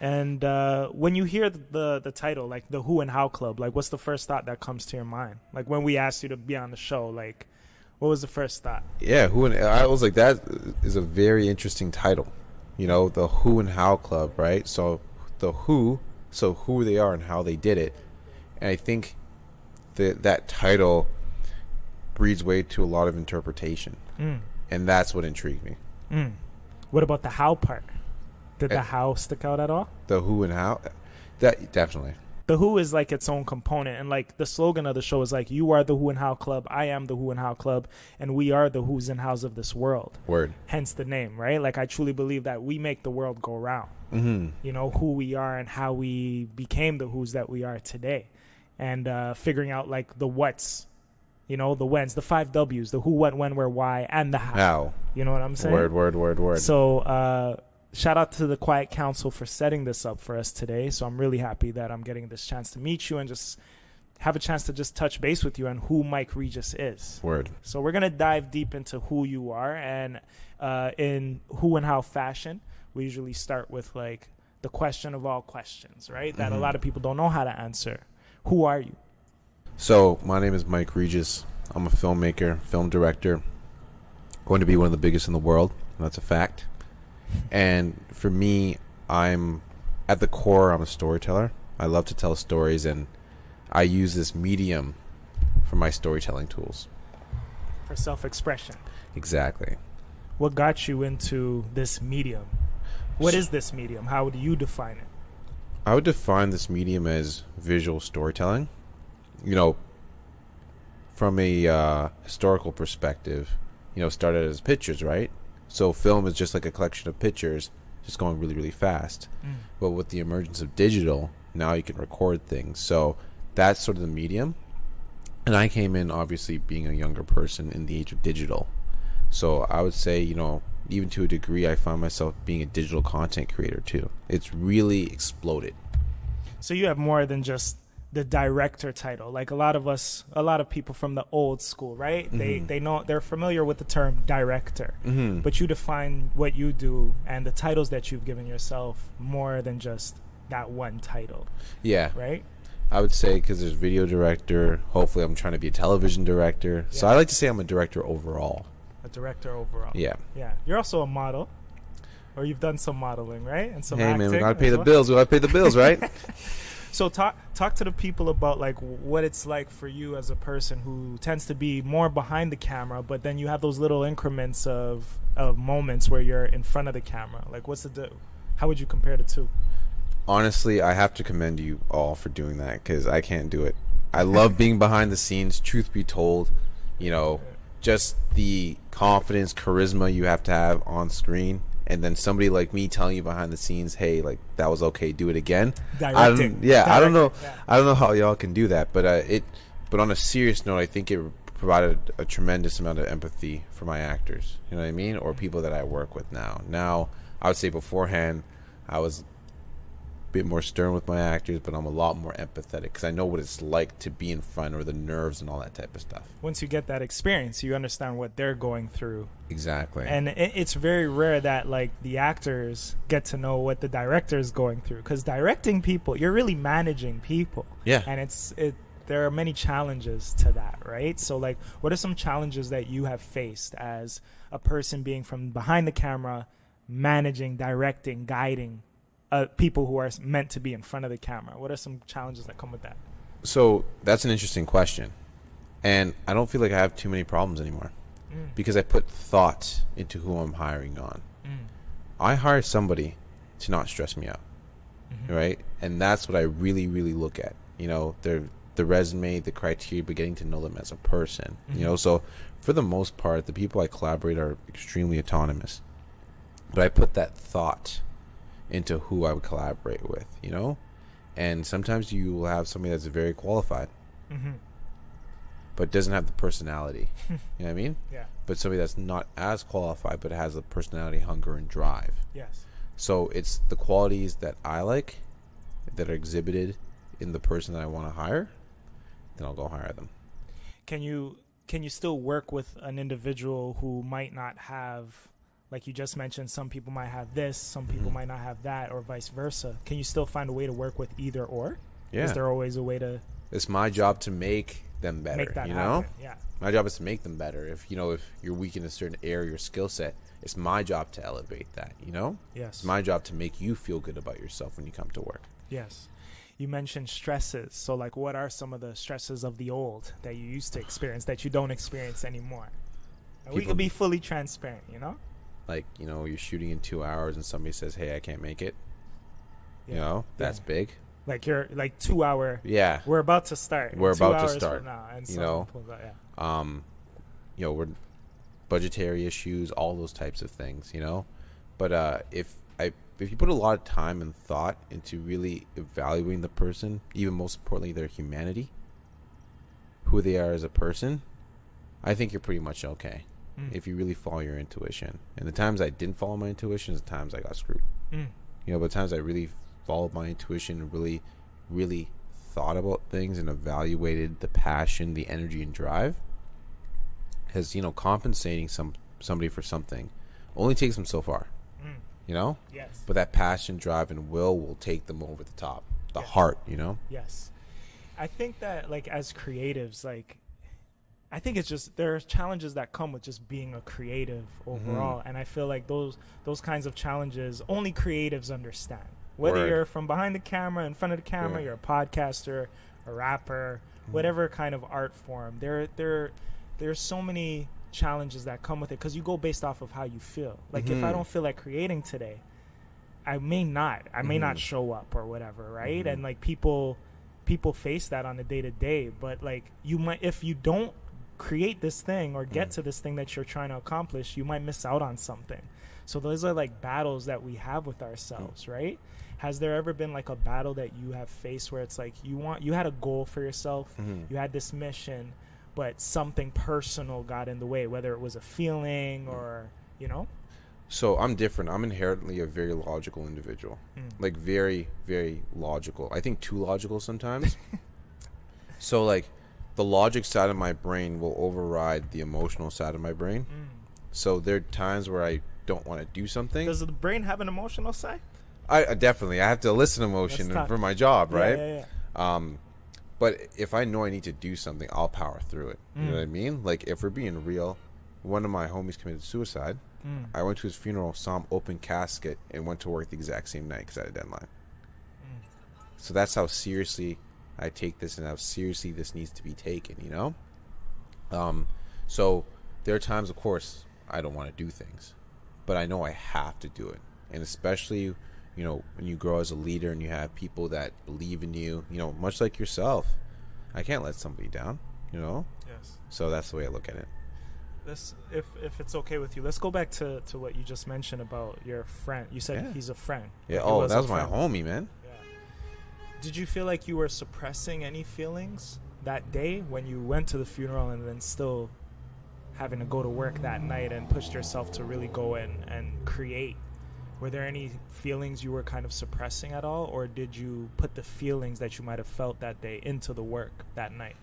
And when you hear the title, like the Who and How Club, like what's the first thought that comes to your mind? Like when we asked you to be on the show, like what was the first thought? Yeah, I was like, that is a very interesting title. You know, the Who and How Club, right? So the who they are and how they did it. And I think that title breeds way to a lot of interpretation. And that's what intrigued me. What about the how part? Did the how stick out at all? The who and how? That definitely. The who is like its own component, and like the slogan of the show is like, you are the Who and How Club, I am the Who and How Club, and we are the who's and how's of this world. Word. Hence the name, right? Like I truly believe that we make the world go round. You know, who we are and how we became the who's that we are today. And figuring out like the what's, you know, the when's, the 5 W's, the who, what, when, where, why, and the how. How. You know what I'm saying? Word. So shout out to the Quiet Council for setting this up for us today. So I'm really happy that I'm getting this chance to meet you and just have a chance to just touch base with you on who Mike Regis is. Word. So we're going to dive deep into who you are. And in who and how fashion, we usually start with like the question of all questions, right? That a lot of people don't know how to answer. Who are you? So my name is Mike Regis. I'm a filmmaker, film director, going to be one of the biggest in the world. That's a fact. And for me, I'm at the core, I'm a storyteller. I love to tell stories, and I use this medium for my storytelling tools. For self-expression. Exactly. What got you into this medium? What is this medium? How would you define it? I would define this medium as visual storytelling. You know, from a historical perspective, you know, started as pictures, right? So film is just like a collection of pictures just going really, really fast. But with the emergence of digital, now you can record things. So that's sort of the medium. And I came in, obviously, being a younger person in the age of digital. So I would say, you know, even to a degree, I find myself being a digital content creator, too. It's really exploded. So you have more than just the director title. Like a lot of people from the old school, right? They know, they're familiar with the term director, but you define what you do and the titles that you've given yourself more than just that one title. Yeah. Right? I would say because there's video director. Hopefully I'm trying to be a television director. Yeah. So I like to say I'm a director overall. A director overall. Yeah. Yeah. You're also a model. Or you've done some modeling, right? And some acting. Hey man, we gotta pay the bills. We gotta pay the bills, right? So talk to the people about like what it's like for you as a person who tends to be more behind the camera, but then you have those little increments of moments where you're in front of the camera. Like how would you compare the two? Honestly, I have to commend you all for doing that because I can't do it. I love being behind the scenes. Truth be told, you know, just the confidence, charisma you have to have on screen. And then somebody like me telling you behind the scenes, hey, like that was okay, do it again. Directing. I don't know. Yeah. I don't know how y'all can do that, but But on a serious note, I think it provided a tremendous amount of empathy for my actors. You know what I mean? Or people that I work with now. Now, I would say beforehand, I was a bit more stern with my actors, but I'm a lot more empathetic because I know what it's like to be in front, or the nerves and all that type of stuff. Once you get that experience, you understand what they're going through. Exactly. And it's very rare that like the actors get to know what the director is going through, because directing people, you're really managing people. Yeah. And there are many challenges to that, right? So like, what are some challenges that you have faced as a person being from behind the camera, managing, directing, guiding people who are meant to be in front of the camera? What are some challenges that come with that? So that's an interesting question. And I don't feel like I have too many problems anymore because I put thought into who I'm hiring on. I hire somebody to not stress me out, right? And that's what I really, really look at. You know, the resume, the criteria, but getting to know them as a person. You know, so for the most part, the people I collaborate are extremely autonomous. But I put that thought into who I would collaborate with, you know? And sometimes you will have somebody that's very qualified, but doesn't have the personality. You know what I mean? Yeah. But somebody that's not as qualified, but has the personality, hunger, and drive. Yes. So it's the qualities that I like that are exhibited in the person that I want to hire, then I'll go hire them. Can you still work with an individual who might not have like you just mentioned, some people might have this, some people might not have that, or vice versa. Can you still find a way to work with either or? Yeah. Is there always a way to It's my job to make them better. make that you happen? know, Yeah. my job is to make them better. If you're weak in a certain area or skill set, it's my job to elevate that. You know, Yes. it's my job to make you feel good about yourself when you come to work. Yes. You mentioned stresses. So, like, what are some of the stresses of the old that you used to experience that you don't experience anymore? And we People- can be fully transparent, you know? Like, you're shooting in 2 hours and somebody says, "Hey, I can't make it." Yeah. You know, that's Yeah. big. Like, you're like 2 hour. Yeah. We're about to start. We're in 2 about to hours start, from now, and you someone know? pulls out, yeah. We're budgetary issues, all those types of things, But if you put a lot of time and thought into really evaluating the person, even most importantly their humanity, who they are as a person, I think you're pretty much okay. If you really follow your intuition. And the times I didn't follow my intuition is the times I got screwed. But the times I really followed my intuition and really, really thought about things and evaluated the passion, the energy, and drive, has compensating somebody for something only takes them so far. Yes. But that passion, drive, and will take them over the top. The heart. Yes. I think that, like, as creatives, like, I think it's just there's challenges that come with just being a creative overall, and I feel like those kinds of challenges only creatives understand. Whether Word. you're from behind the camera, in front of the camera, Yeah. you're a podcaster, a rapper, whatever kind of art form. There's so many challenges that come with it because you go based off of how you feel. Like, if I don't feel like creating today, I may not show up or whatever, right? And like people face that on a day-to-day, but like you might, if you don't create this thing or get to this thing that you're trying to accomplish, you might miss out on something. So those are like battles that we have with ourselves, right? Has there ever been like a battle that you have faced where it's like you had a goal for yourself, you had this mission, but something personal got in the way, whether it was a feeling or So I'm different. I'm inherently a very logical individual. Like, very, very logical. I think too logical sometimes. So, like, the logic side of my brain will override the emotional side of my brain. So there are times where I don't want to do something. Does the brain have an emotional side? I definitely. I have to listen to emotion That's tough. for my job, right? Yeah. But if I know I need to do something, I'll power through it. You know what I mean? Like, if we're being real, one of my homies committed suicide. I went to his funeral, saw him open casket, and went to work the exact same night because I had a deadline. So that's how seriously I take this and how seriously this needs to be taken, So there are times, of course, I don't want to do things, but I know I have to do it. And especially, when you grow as a leader and you have people that believe in you, much like yourself, I can't let somebody down, Yes. So that's the way I look at it. If it's okay with you, let's go back to what you just mentioned about your friend. You said he's a friend. Yeah. He That a was my friend. homie, man. Yeah. Did you feel like you were suppressing any feelings that day when you went to the funeral and then still having to go to work that night and pushed yourself to really go in and create? Were there any feelings you were kind of suppressing at all, or did you put the feelings that you might have felt that day into the work that night?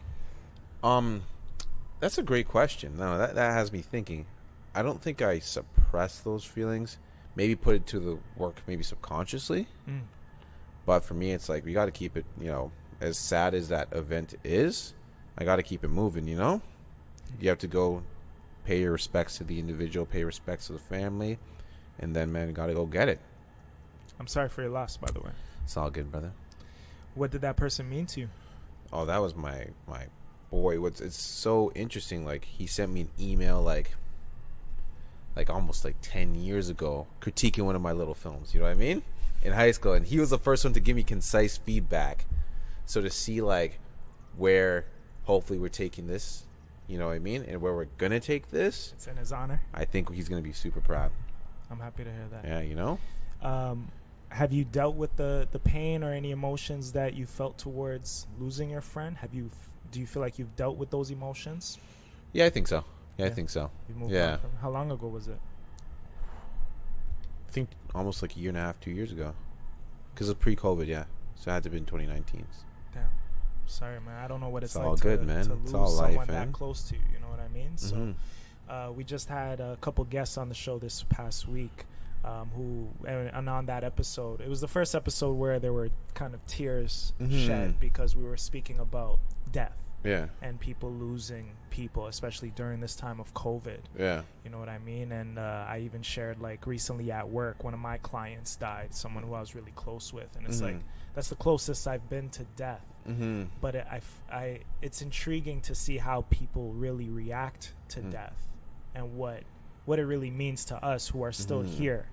That's a great question. No, that has me thinking. I don't think I suppressed those feelings. Maybe put it to the work, maybe subconsciously. But for me, it's like we got to keep it. As sad as that event is, I got to keep it moving. You have to go pay your respects to the individual, pay respects to the family, and then, man, you got to go get it. I'm sorry for your loss, by the way. It's all good, brother. What did that person mean to you? Oh, that was my boy. It's so interesting. Like, he sent me an email like almost like 10 years ago, critiquing one of my little films. You know what I mean? In high school, and he was the first one to give me concise feedback. So to see like where hopefully we're taking this, you know what I mean, and where we're gonna take this, It's in his honor. I think he's gonna be super proud. I'm happy to hear that. Yeah, Have you dealt with the pain or any emotions that you felt towards losing your friend? Do you feel like you've dealt with those emotions? Yeah, I think so. I think so. You moved Yeah. on from, how long ago was it? I think almost like a year and a half, 2 years ago, because it's pre-COVID. Yeah, so it had to be in 2019. Damn. Sorry, man. I don't know what it's It's like all good, man. to It's lose all life, someone man. that close to you. You know what I mean? So, We just had a couple guests on the show this past week, and on that episode, it was the first episode where there were kind of tears shed because we were speaking about death. Yeah. And people losing people, especially during this time of COVID. Yeah. You know what I mean? And I even shared, like, recently at work, one of my clients died, someone who I was really close with. And it's like, that's the closest I've been to death. But it's intriguing to see how people really react to death and what it really means to us who are still here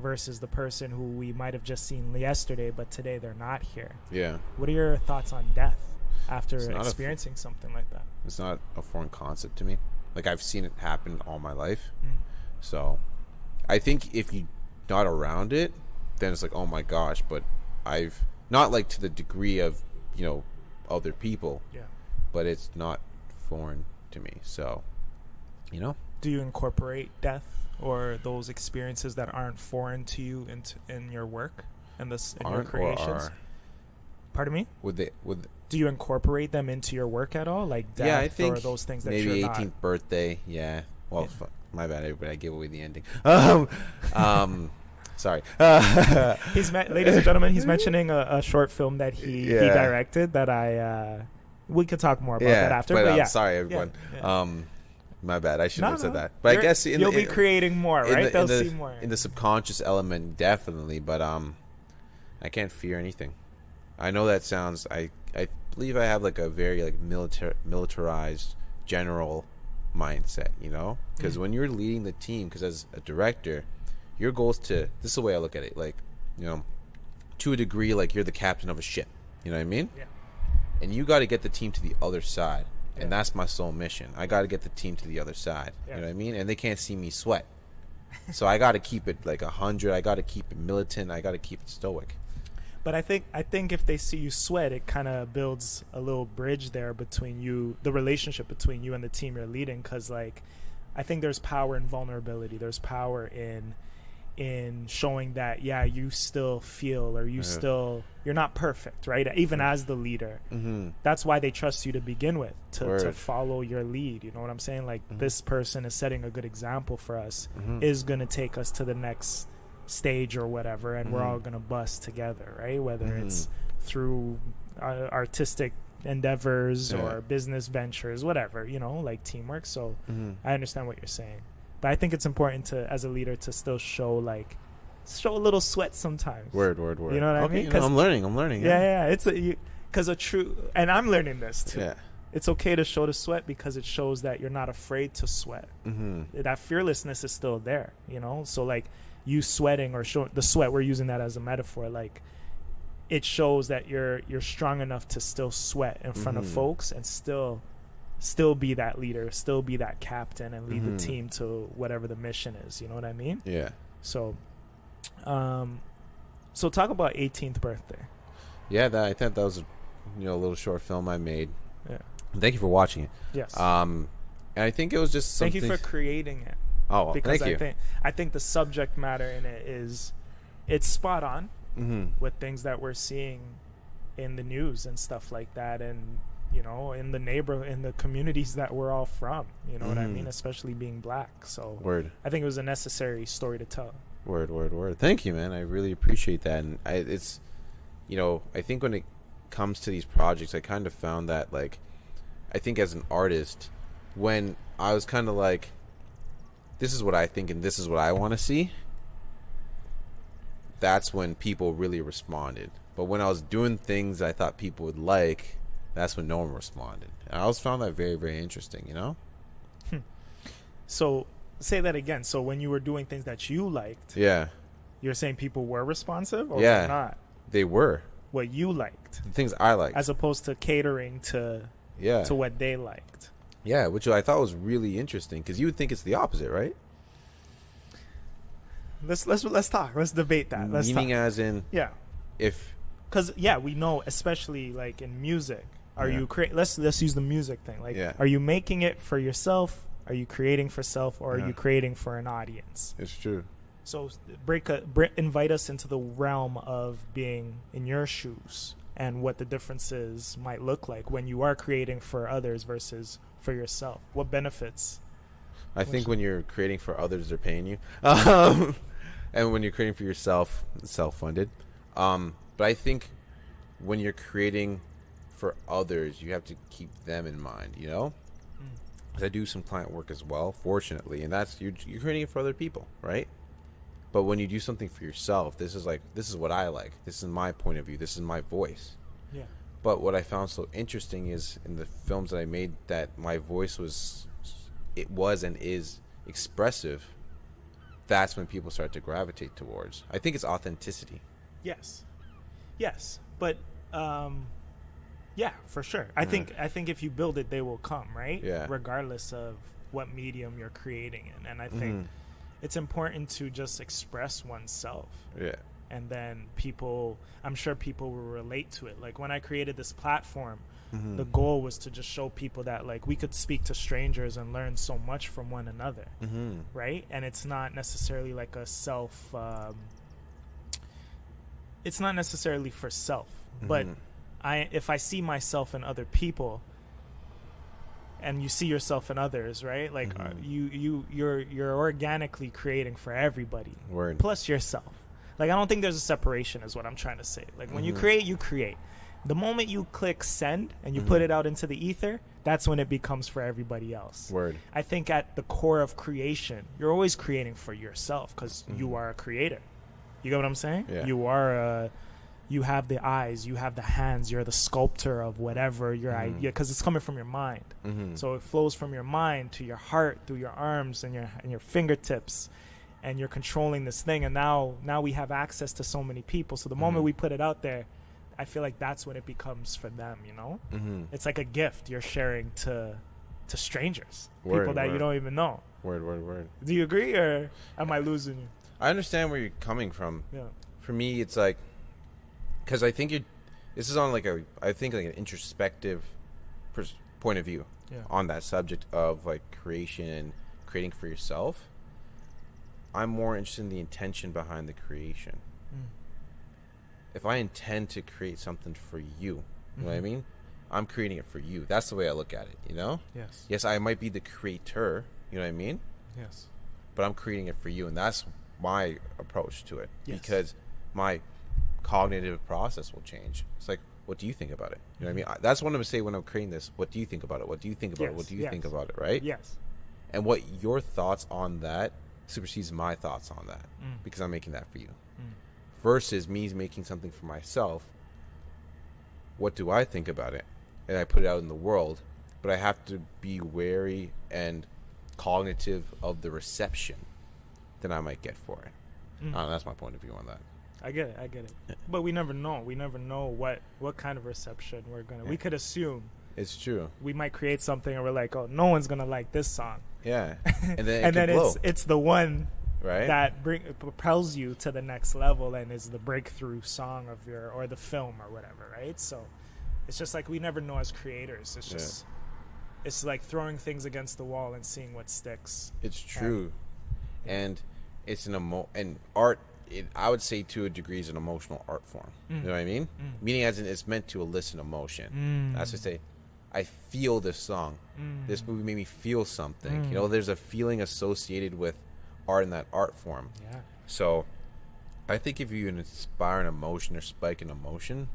versus the person who we might have just seen yesterday, but today they're not here. Yeah. What are your thoughts on death after experiencing something like that? It's not a foreign concept to me. Like, I've seen it happen all my life. So I think if you're not around it, then it's like, oh my gosh. But I've not, like, to the degree of, you know, other people. Yeah. But it's not foreign to me. So, you know. Do you incorporate death or those experiences that aren't foreign to you in your work and your creations? Pardon me? Do you incorporate them into your work at all, like death? Yeah, I think or those things that maybe you're 18th not? Birthday. Yeah. Well, my bad, everybody. I gave away the ending. Sorry. Ladies and gentlemen, he's mentioning a short film that he directed that we could talk more about that after. But yeah, sorry, everyone. Yeah. My bad. I shouldn't have said that. But I guess you'll be creating more, right? They'll see more in the subconscious element, definitely. But I can't fear anything. I know that sounds. I believe I have, like, a very, like, militarized general mindset. You know, because when you're leading the team, because as a director, your goal is to. This is the way I look at it. Like, you know, to a degree, like, you're the captain of a ship. You know what I mean? Yeah. And you got to get the team to the other side. And that's my sole mission. I got to get the team to the other side. Yeah. You know what I mean? And they can't see me sweat. So I got to keep it like 100. I got to keep it militant. I got to keep it stoic. But I think if they see you sweat, it kind of builds a little bridge there between you, the relationship between you and the team you're leading. Because, like, I think there's power in vulnerability. There's power in showing that, you still feel, or you're not perfect, right? Even as the leader. That's why they trust you to begin with, to follow your lead. You know what I'm saying? Like, this person is setting a good example for us, is going to take us to the next stage or whatever, and we're all going to bust together, right? Whether it's through artistic endeavors or business ventures, whatever, you know, like teamwork. So I understand what you're saying. But I think it's important to, as a leader, to still show a little sweat sometimes. Word. You know what I mean? You know, I'm learning. Yeah. It's because and I'm learning this too. Yeah. It's okay to show the sweat because it shows that you're not afraid to sweat. That fearlessness is still there, you know? So, like, you sweating or showing the sweat, we're using that as a metaphor. Like, it shows that you're strong enough to still sweat in front of folks and still be that leader, still be that captain, and lead the team to whatever the mission is. You know what I mean? Yeah. So talk about 18th Birthday. Yeah, I thought that was a little short film I made. Yeah. Thank you for watching it. Yes. And I think it was just something. Thank you for creating it. Oh, well, because thank you. I think the subject matter in it it's spot on with things that we're seeing in the news and stuff like that, and, you know, in the communities that we're all from, you know what I mean, especially being black. So I think it was a necessary story to tell. Word. Thank you, man. I really appreciate that. And it's, you know, I think when it comes to these projects, I kind of found that, like, I think as an artist, when I was kind of like, this is what I think and this is what I want to see, that's when people really responded. But when I was doing things I thought people would like, that's when no one responded. And I always found that very, very interesting, you know? So, say that again. So, when you were doing things that you liked, you're saying people were responsive or were not? They were. What you liked. The things I liked. As opposed to catering to what they liked. Yeah, which I thought was really interesting, because you would think it's the opposite, right? Let's talk. Let's debate that. Meaning as in, because we know, especially like in music, let's use the music thing. Like, are you making it for yourself? Are you creating for self, or are you creating for an audience? It's true. So invite us into the realm of being in your shoes and what the differences might look like when you are creating for others versus for yourself. What benefits I think when you're creating for others, they're paying you. And when you're creating for yourself, it's self-funded. But I think when you're creating for others, you have to keep them in mind, you know? Because I do some client work as well, fortunately, and that's you're creating it for other people, right? But when you do something for yourself, this is what I like. This is my point of view. This is my voice. Yeah. But what I found so interesting is in the films that I made that my voice was and is expressive. That's when people start to gravitate towards. I think it's authenticity. Yes. But yeah, for sure. I think if you build it, they will come, right? Yeah. Regardless of what medium you're creating in. And I think it's important to just express oneself. Yeah. And then I'm sure people will relate to it. Like when I created this platform, the goal was to just show people that like we could speak to strangers and learn so much from one another, right? And it's not necessarily like a it's not necessarily for self, but if I see myself in other people, and you see yourself in others, right? Like you're organically creating for everybody, plus yourself. Like I don't think there's a separation, is what I'm trying to say. Like when you create, you create. The moment you click send and you put it out into the ether, that's when it becomes for everybody else. I think at the core of creation, you're always creating for yourself because you are a creator. You get what I'm saying? Yeah. You have the eyes, you have the hands, you're the sculptor of whatever your idea, because it's coming from your mind. So it flows from your mind to your heart through your arms and your fingertips, and you're controlling this thing. And now we have access to so many people. So the moment we put it out there, I feel like that's when it becomes for them, you know? It's like a gift you're sharing to strangers, people that you don't even know. Word. Do you agree, or am I losing you? I understand where you're coming from. Yeah. For me, it's like, because I think this is on like an introspective point of view on that subject of like creation and creating for yourself. I'm more interested in the intention behind the creation. If I intend to create something for you know what I mean? I'm creating it for you. That's the way I look at it, you know? Yes. Yes, I might be the creator, you know what I mean? Yes. But I'm creating it for you, and that's my approach to it. Yes. Because my cognitive process will change. It's like, what do you think about it? You know what I mean? That's what I'm going to say when I'm creating this. What do you think about it? What do you think about it? What do you think about it, right? Yes. And what your thoughts on that supersedes my thoughts on that because I'm making that for you. Versus me making something for myself. What do I think about it? And I put it out in the world, but I have to be wary and cognitive of the reception that I might get for it. That's my point of view on that. I get it. Yeah. But we never know. We never know what kind of reception we're going to... Yeah. We could assume. It's true. We might create something and we're like, oh, no one's going to like this song. Yeah. And then, it's the one... Right. That propels you to the next level and is the breakthrough song of or the film or whatever, right? So it's just like we never know as creators. It's just it's like throwing things against the wall and seeing what sticks. It's true, and it's and art. I would say to a degree is an emotional art form. You know what I mean? Meaning as in it's meant to elicit emotion. That's to say, I feel this song. This movie made me feel something. You know, there's a feeling associated with art in that art form. Yeah. So I think if you inspire an emotion or spike an emotion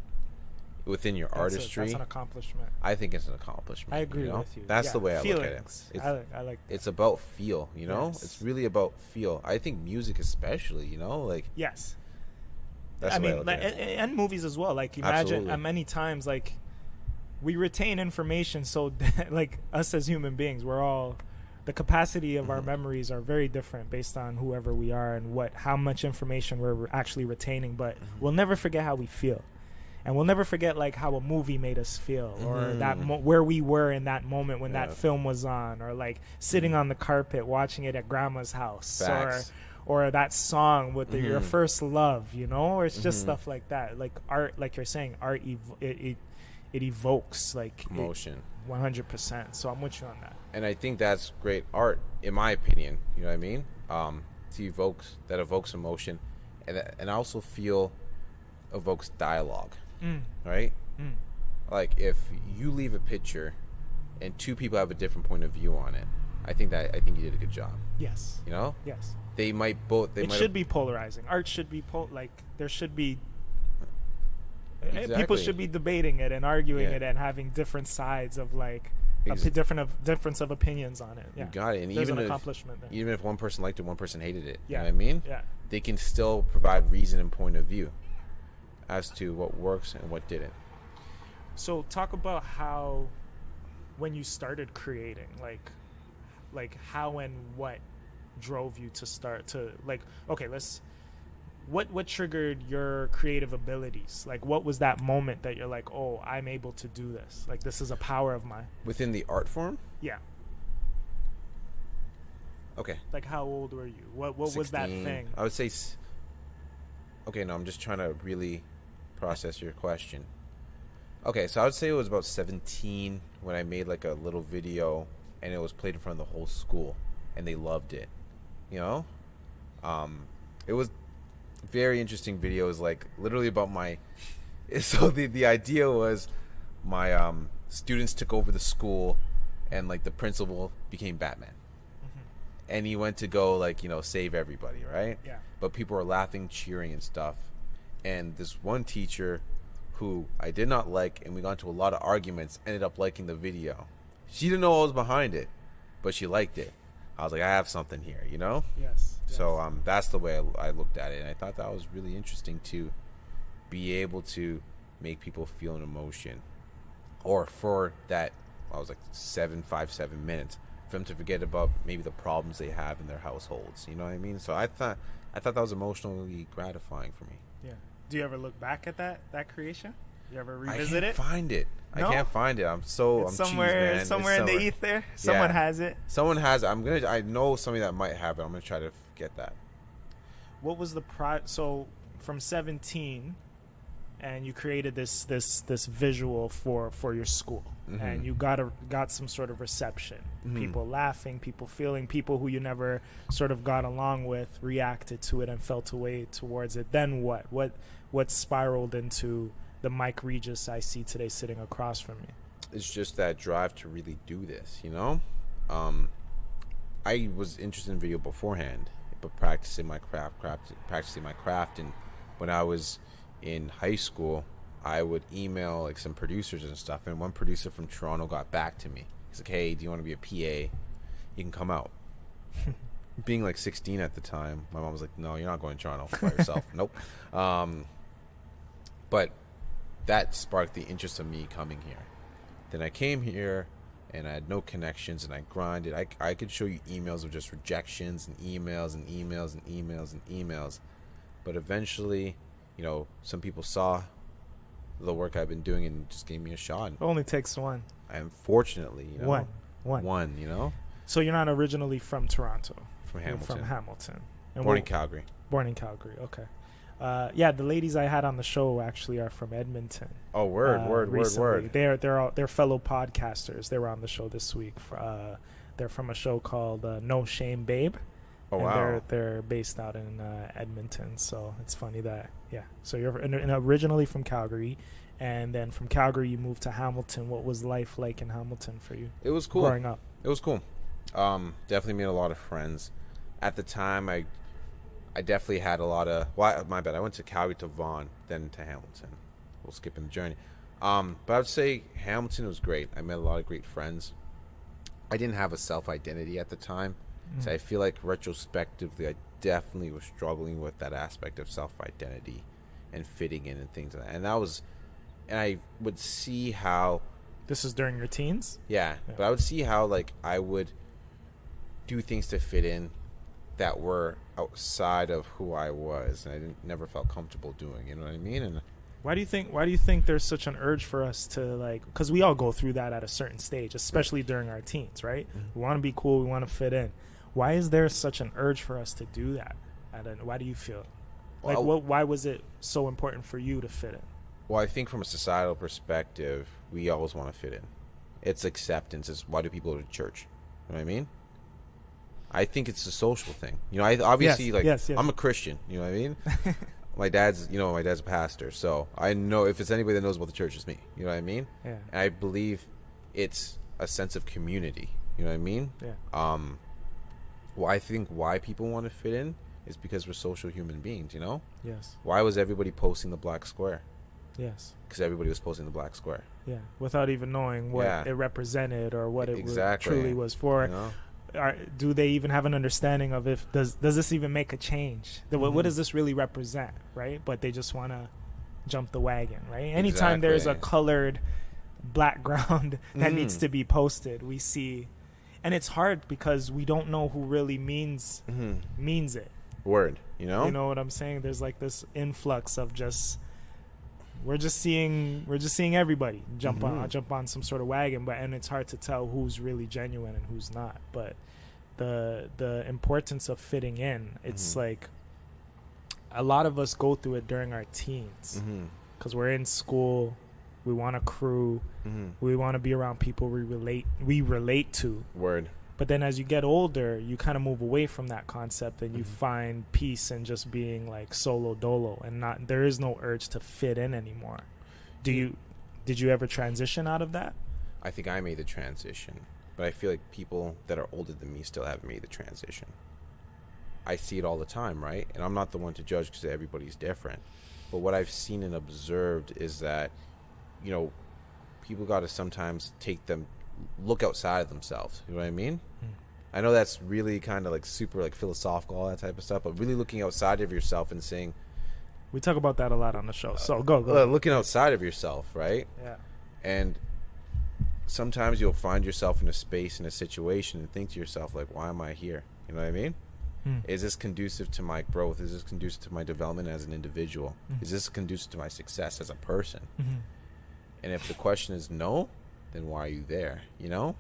within your artistry, that's an accomplishment. I think it's an accomplishment. I agree with you. That's the way I look at it. I like that. It's about feel, you know? Yes. It's really about feel. I think music especially, you know? Like yes. That's the way I look at it. And movies as well. Like imagine many times like we retain information so like us as human beings, we're all the capacity of our memories are very different based on whoever we are and how much information we're actually retaining. But we'll never forget how we feel, and we'll never forget like how a movie made us feel, or that where we were in that moment when that film was on, or like sitting on the carpet watching it at grandma's house, or that song with your first love, you know, or it's just stuff like that. Like art, like you're saying, art it evokes like emotion. 100%. So I'm with you on that. And I think that's great art, in my opinion. You know what I mean? Evokes emotion, and I also feel evokes dialogue, right? Like if you leave a picture, and two people have a different point of view on it, I think you did a good job. Yes. You know, Yes. they might both. It should be polarizing. Art should be there should be. Exactly. People should be debating it and arguing Yeah. it and having different sides of like difference of opinions on it. Yeah. You got it. And There's even an if, accomplishment there. even if one person liked it, one person hated it. Yeah. You know what I mean? Yeah. They can still provide reason and point of view as to what works and what didn't. So talk about how, when you started creating, like how and what drove you to start to what triggered your creative abilities? Like, what was that moment that you're like, oh, I'm able to do this? Like, this is a power of mine. Within the art form? Yeah. Okay. Like, how old were you? What was that 16. thing? I would say. Okay, no, I'm just trying to really process your question. Okay, so I would say it was about 17 when I made like a little video and it was played in front of the whole school and they loved it. You know? It was very interesting videos, like literally about my. So the idea was my students took over the school and like the principal became Batman. And he went to go, like, you know, save everybody, right? Yeah. But people were laughing, cheering, and stuff. And this one teacher, who I did not like, and we got into a lot of arguments, ended up liking the video. She didn't know what was behind it, but she liked it. I was like, I have something here, you know? Yes. So that's the way I looked at it. And I thought that was really interesting to be able to make people feel an emotion. Or for that, I was like 7 minutes. For them to forget about maybe the problems they have in their households, you know what I mean? So I thought that was emotionally gratifying for me. Yeah. Do you ever look back at that creation? You ever revisit I it? can't find it. No? I can't find it. I'm It's cheesed, man. somewhere in the ether. Someone has it. Someone has it. I know somebody that might have it. I'm gonna try to get that. What was the so from 17, and you created this visual for your school, and you got some sort of reception. People laughing, people feeling, people who you never sort of got along with reacted to it and felt a way towards it. Then what spiraled into the Mike Regis I see today sitting across from me? It's just that drive to really do this, you know? I was interested in video beforehand, but practicing my craft. And when I was in high school, I would email like some producers and stuff. And one producer from Toronto got back to me. He's like, hey, do you want to be a PA? You can come out. Being like 16 at the time, my mom was like, no, you're not going to Toronto by yourself. Nope. But that sparked the interest of me coming here. Then I came here and I had no connections and I grinded. I could show you emails of just rejections and emails and emails and emails and emails. But eventually, you know, some people saw the work I've been doing and just gave me a shot. It only takes one. And fortunately, you know, one, you know. So you're not originally from Toronto. From You're Hamilton. from Hamilton. And Born in Calgary. Born in Calgary. Okay. Yeah, the ladies I had on the show actually are from Edmonton. Oh, word. They're fellow podcasters. They were on the show this week. They're from a show called No Shame Babe. Oh, and wow. They're based out in Edmonton. So it's funny that, yeah. So you're originally from Calgary, and then from Calgary you moved to Hamilton. What was life like in Hamilton for you? It was cool. Growing up. It was cool. Definitely made a lot of friends. At the time, I definitely had a lot of... Well, my bad. I went to Calgary to Vaughan, then to Hamilton. We'll skip in the journey. But I would say Hamilton was great. I met a lot of great friends. I didn't have a self-identity at the time. So I feel like retrospectively, I definitely was struggling with that aspect of self-identity and fitting in and things like that. And I would see how... This is during your teens? Yeah, but I would see how, like, I would do things to fit in that were outside of who I was, and I never felt comfortable doing. You know what I mean? And Why do you think there's such an urge for us to, like, because we all go through that at a certain stage, especially during our teens, right? We want to be cool, we want to fit in. Why is there such an urge for us to do that? Why do you feel? Like, why was it so important for you to fit in? Well, I think from a societal perspective, we always want to fit in. It's acceptance. It's why do people go to church? You know what I mean? I think it's a social thing. You know, yes. I'm a Christian. You know what I mean? My dad's a pastor, so I know if it's anybody that knows about the church, it's me. You know what I mean? Yeah. And I believe it's a sense of community. You know what I mean? Yeah. Well, I think why people want to fit in is because we're social human beings, you know? Yes. Why was everybody posting the black square? Yes. Because everybody was posting the black square. Yeah. Without even knowing what it represented or what it truly was for. You know? Do they even have an understanding of if does this even make a change? What does this really represent, right? But they just want to jump the wagon, right? Anytime there's a colored background that needs to be posted, we see, and it's hard because we don't know who really means it. Word, you know? You know what I'm saying? There's like this influx of just we're just seeing everybody jump on some sort of wagon, and it's hard to tell who's really genuine and who's not. But the importance of fitting in, it's like a lot of us go through it during our teens because we're in school, we want a crew, we want to be around people we relate to. Word. But then as you get older, you kind of move away from that concept and you find peace in just being like solo dolo, and there is no urge to fit in anymore. Did you ever transition out of that? I think I made the transition, but I feel like people that are older than me still haven't made the transition. I see it all the time, right? And I'm not the one to judge because everybody's different. But what I've seen and observed is that, you know, people got to sometimes look outside of themselves. You know what I mean? I know that's really kind of like super like philosophical, all that type of stuff, but really looking outside of yourself and saying, we talk about that a lot on the show. So go. Looking outside of yourself, right? Yeah. And sometimes you'll find yourself in a space, in a situation, and think to yourself, like, why am I here? You know what I mean? Is this conducive to my growth? Is this conducive to my development as an individual? Is this conducive to my success as a person? And if the question is no, then why are you there? You know?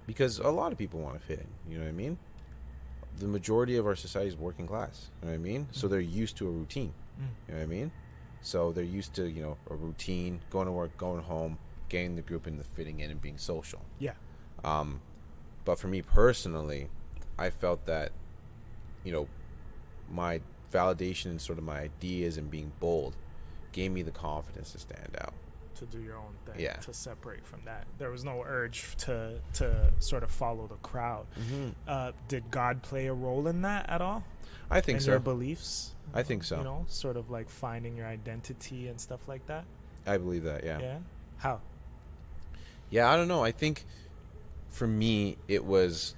Because a lot of people want to fit in. You know what I mean? The majority of our society is working class. You know what I mean? So they're used to a routine. You know what I mean? So they're used to, you know, a routine, going to work, going home, getting the group and the fitting in and being social. Yeah. But for me personally, I felt that, you know, my validation and sort of my ideas and being bold gave me the confidence to stand out. To do your own thing, yeah. To separate from that. There was no urge to sort of follow the crowd. Did God play a role in that at all? I think so. Your beliefs? I think so. You know, sort of like finding your identity and stuff like that? I believe that, yeah. Yeah? How? Yeah, I don't know. I think for me, it was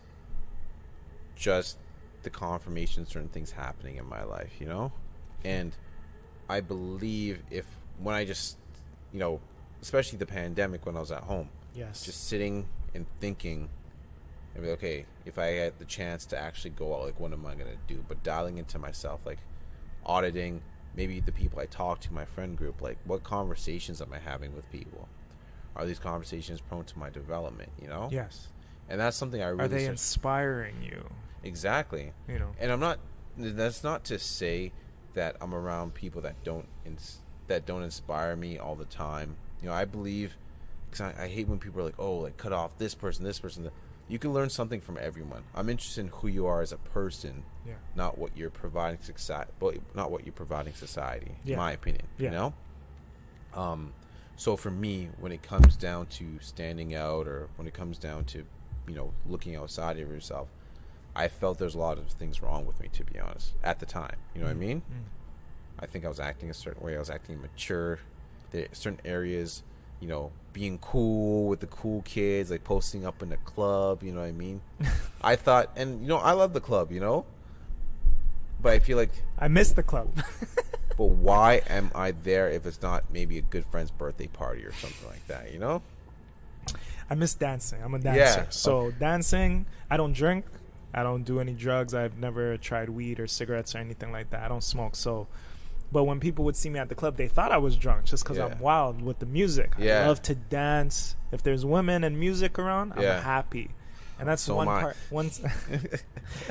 just the confirmation of certain things happening in my life, you know? And I believe when I just, you know, especially the pandemic when I was at home. Yes. Just sitting and thinking, and be, okay, if I had the chance to actually go out, like, what am I going to do? But dialing into myself, like, auditing maybe the people I talk to, my friend group, like, what conversations am I having with people? Are these conversations prone to my development, you know? Yes. And that's something I really... Are they inspiring you? Exactly. You know? And that's not to say that I'm around people that don't inspire me all the time. You know, I believe, because I hate when people are like, oh, like, cut off this person. You can learn something from everyone. I'm interested in who you are as a person, not what you're providing society, in my opinion, you know? So for me, when it comes down to standing out, or when it comes down to, you know, looking outside of yourself, I felt there's a lot of things wrong with me, to be honest, at the time. You know what I mean? I think I was acting a certain way. I was acting mature. There are certain areas, you know, being cool with the cool kids, like posting up in the club, you know what I mean? I thought, and, you know, I love the club, you know? But I feel like... I miss the club. But why am I there if it's not maybe a good friend's birthday party or something like that, you know? I miss dancing. I'm a dancer. Yeah. So dancing, I don't drink. I don't do any drugs. I've never tried weed or cigarettes or anything like that. I don't smoke. So... But when people would see me at the club, they thought I was drunk just because I'm wild with the music. I love to dance. If there's women and music around, I'm happy. And that's so one part.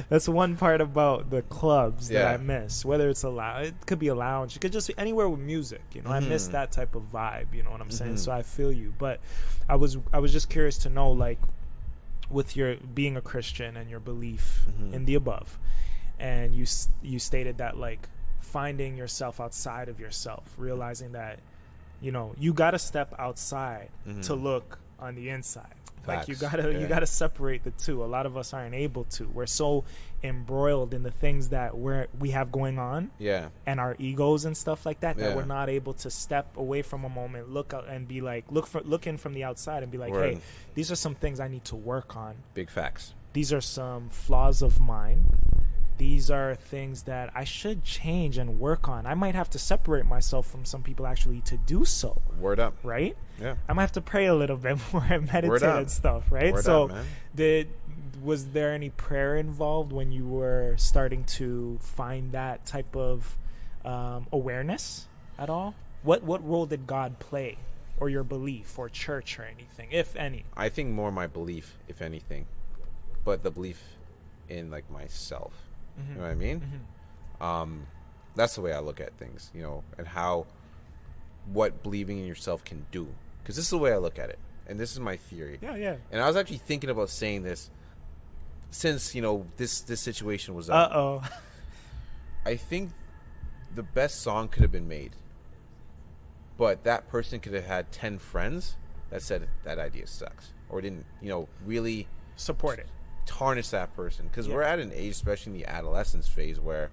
That's one part about the clubs that I miss. Whether it's it could be a lounge. It could just be anywhere with music. You know, I miss that type of vibe. You know what I'm saying? So I feel you. But I was just curious to know, like, with your being a Christian and your belief in the above, and you stated that, like, finding yourself outside of yourself, realizing that, you know, you got to step outside to look on the inside. Like you Facts. you Yeah. gotta separate the two. A lot of us aren't able to. We're so embroiled in the things that we have going on, Yeah. and our egos and stuff like that, that Yeah. we're not able to step away from a moment, look out and be like, look in from the outside and be like, Word. hey, these are some things I need to work on. Big facts. These are some flaws of mine. These are things that I should change and work on. I might have to separate myself from some people actually to do so, Word up. right? Yeah. I might have to pray a little bit more and Word meditate up. and stuff, right? Word So up, man. was there any prayer involved when you were starting to find that type of awareness at all? What role did God play, or your belief, or church, or anything, if any? I think more my belief, if anything, but the belief in like myself. You know what I mean? That's the way I look at things, you know, and what believing in yourself can do. Because this is the way I look at it, and this is my theory. Yeah. And I was actually thinking about saying this since, you know, this situation was up. Uh-oh. I think the best song could have been made, but that person could have had 10 friends that said that idea sucks, or didn't, you know, really Support it. tarnish that person, because Yeah. we're at an age, especially in the adolescence phase, where,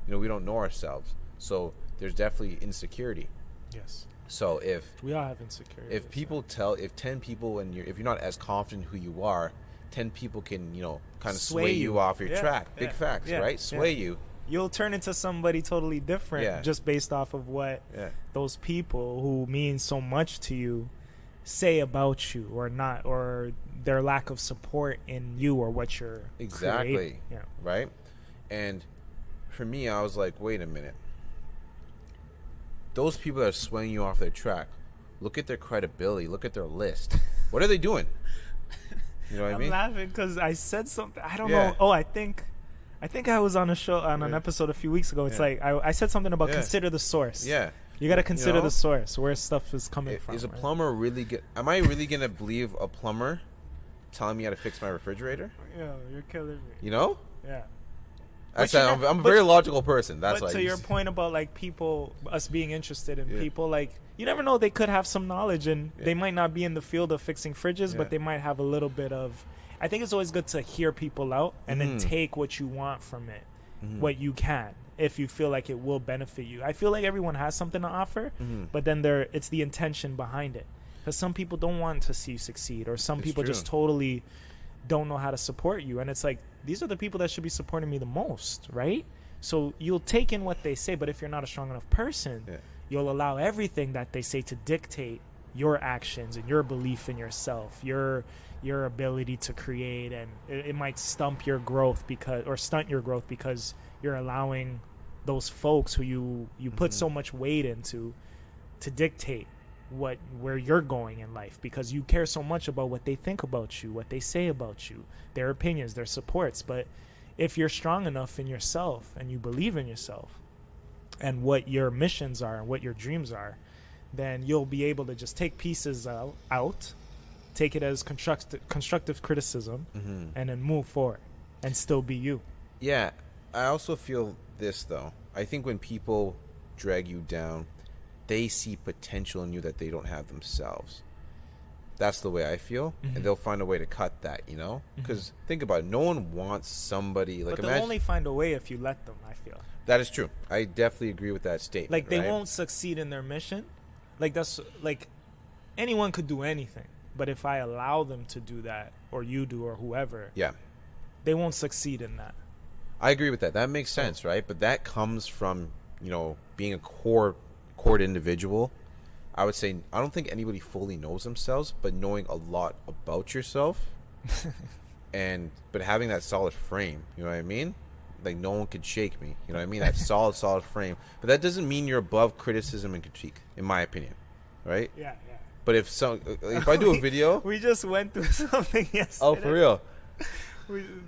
you know, we don't know ourselves, so there's definitely insecurity. Yes. So if We all have insecurity. if 10 people, and if you're not as confident who you are, 10 people can, you know, kind of sway you off your Yeah, track. Big yeah, facts, yeah, right? yeah. Sway you. You'll turn into somebody totally different, Yeah. just based off of what Yeah. those people who mean so much to you say about you, or not, or their lack of support in you or what you're Exactly. creating. Yeah. Right? And for me, I was like, wait a minute. Those people that are swaying you off their track, look at their credibility, look at their list. What are they doing? You know what I I'm mean? laughing because I said something. I don't Yeah. know. Oh, I think I was on a show, on an Yeah. episode a few weeks ago. It's Yeah. like I said something about Yeah. consider the source. Yeah. You got to consider know? the source, where stuff is coming from. Is a right? plumber really good? Am I really going to believe a plumber telling me how to fix my refrigerator? Yeah, you're killing me. You know? Yeah. I But said, you I'm know- a very logical person. That's But why. to your point about like people, us being interested in Yeah. people, like you never know, they could have some knowledge, and Yeah. they might not be in the field of fixing fridges, Yeah. but they might have a little bit of. I think it's always good to hear people out and then Mhm. take what you want from it, Mhm. what you can, if you feel like it will benefit you. I feel like everyone has something to offer, Mhm. but then it's the intention behind it. Because some people don't want to see you succeed, or some It's people true. just totally don't know how to support you, and it's like, these are the people that should be supporting me the most, right? So you'll take in what they say, but if you're not a strong enough person, Yeah. you'll allow everything that they say to dictate your actions and your belief in yourself, your ability to create, and it might stunt your growth because you're allowing those folks who you put so much weight into to dictate where you're going in life, because you care so much about what they think about you, what they say about you, their opinions, their supports. But if you're strong enough in yourself and you believe in yourself and what your missions are and what your dreams are, then you'll be able to just take pieces out, take it as constructive criticism, Mhm. and then move forward and still be you. Yeah, I also feel this though. I think when people drag you down, they see potential in you that they don't have themselves. That's the way I feel, Mhm. and they'll find a way to cut that, you know? Because think about it, no one wants somebody like But they'll imagine only find a way if you let them, I feel. that is true. I definitely agree with that statement. Like, they right? won't succeed in their mission. Like, that's like, anyone could do anything, but if I allow them to do that, or you do, or whoever, Yeah, they won't succeed in that. I agree with that. That makes sense, right? But that comes from, you know, being a core individual. I would say I don't think anybody fully knows themselves, but knowing a lot about yourself, but having that solid frame. You know what I mean? Like, no one could shake me. You know what I mean? That solid frame. But that doesn't mean you're above criticism and critique, in my opinion, right? Yeah. But if I do a video, We just went through something yesterday. oh, for real?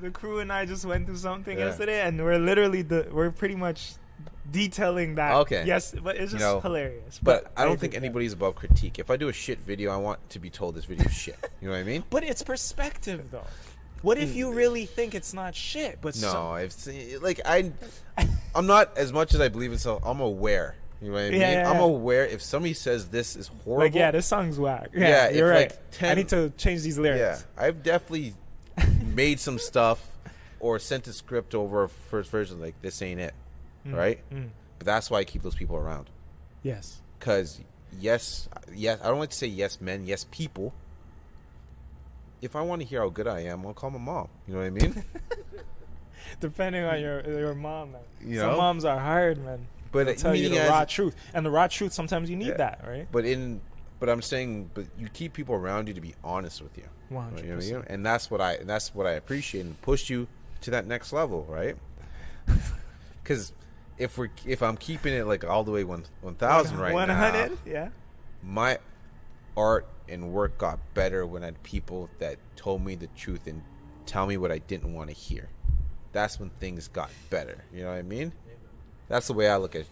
The crew and I just went through something Yeah. yesterday, and we're pretty much detailing that. Okay. Yes, but it's just You know, hilarious. But I don't think agree, yeah. anybody's above critique. If I do a shit video, I want to be told this video is shit. You know what I mean? But it's perspective, though. What if you really think it's not shit? But No, I'm not as much as I believe in self. I'm aware You know what I mean? Yeah, I'm yeah. aware if somebody says this is horrible. Like, yeah, this song's whack. Yeah, Yeah, if, you're right. like, 10 I need to change these Yeah, lyrics. I've definitely made some stuff or sent a script over a first version like this ain't it, right? But that's why I keep those people around. Yes. Because yes, I don't like to say yes men, yes people. If I want to hear how good I am, I'll call my mom. You know what I mean? Depending on your mom, man. You Some know? moms are hard, man. But They'll tell you meaning the as- raw truth. And the raw truth, sometimes you need Yeah. that, right? But I'm saying, but you keep people around you to be honest with you. 100%. You know what I mean? And that's what I appreciate and push you to that next level, right? Because if I'm keeping it like all the way 1,000 right 100, now, yeah. my art and work got better when I had people that told me the truth and tell me what I didn't want to hear. That's when things got better. You know what I mean? That's the way I look at.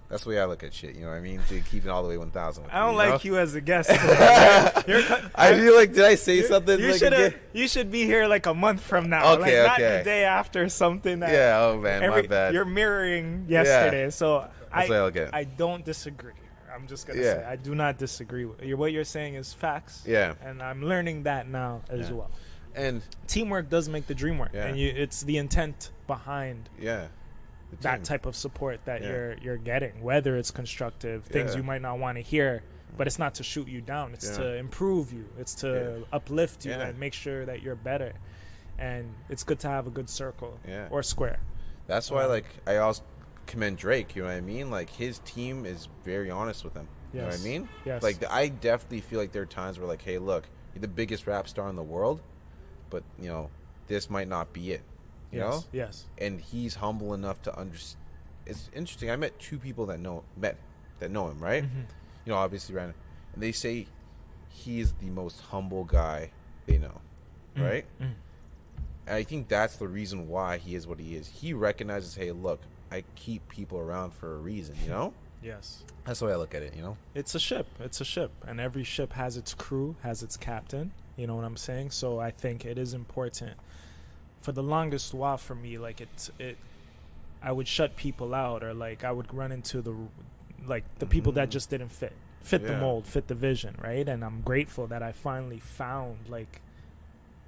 That's the way I look at shit. You know what I mean? To keep it all the way 1,000. I don't you like know? you as a guest today. I feel like, did I say something? You like should again? you should be here like a month from now. Okay, like, not okay. the day after something that Yeah. Oh man, my bad. you're mirroring yesterday. So That's what I look at. I don't disagree. I'm just gonna Yeah. say I do not disagree with you. What you're saying is facts. Yeah. And I'm learning that now as well. And Teamwork does make the dream work, Yeah. and it's the intent behind yeah, the that team. type of support that Yeah. you're getting, whether it's constructive things Yeah. you might not want to hear, but it's not to shoot you down, it's Yeah. to improve you, it's to uplift you Yeah. and make sure that you're better. And it's good to have a good circle Yeah. or square. That's why, like, I also commend Drake. You know what I mean? Like, his team is very honest with him. You know what I Yes. mean? Yes. Like, I definitely feel like there are times where, like, hey, look, you're the biggest rap star in the world, but you know, this might not be it. You know? Yes. And he's humble enough to understand. It's interesting. I met two people that know him, right? Mm-hmm. You know, obviously, random, and they say he's the most humble guy they know, right? Mm. And I think that's the reason why he is what he is. He recognizes, hey, look, I keep people around for a reason, you know? Yes. That's the way I look at it, you know? It's a ship, and every ship has its crew, has its captain. You know what I'm saying? So I think it is important. For the longest while for me, like I would shut people out, or like I would run into the people that just didn't fit the Yeah. mold, fit the vision, right? And I'm grateful that I finally found like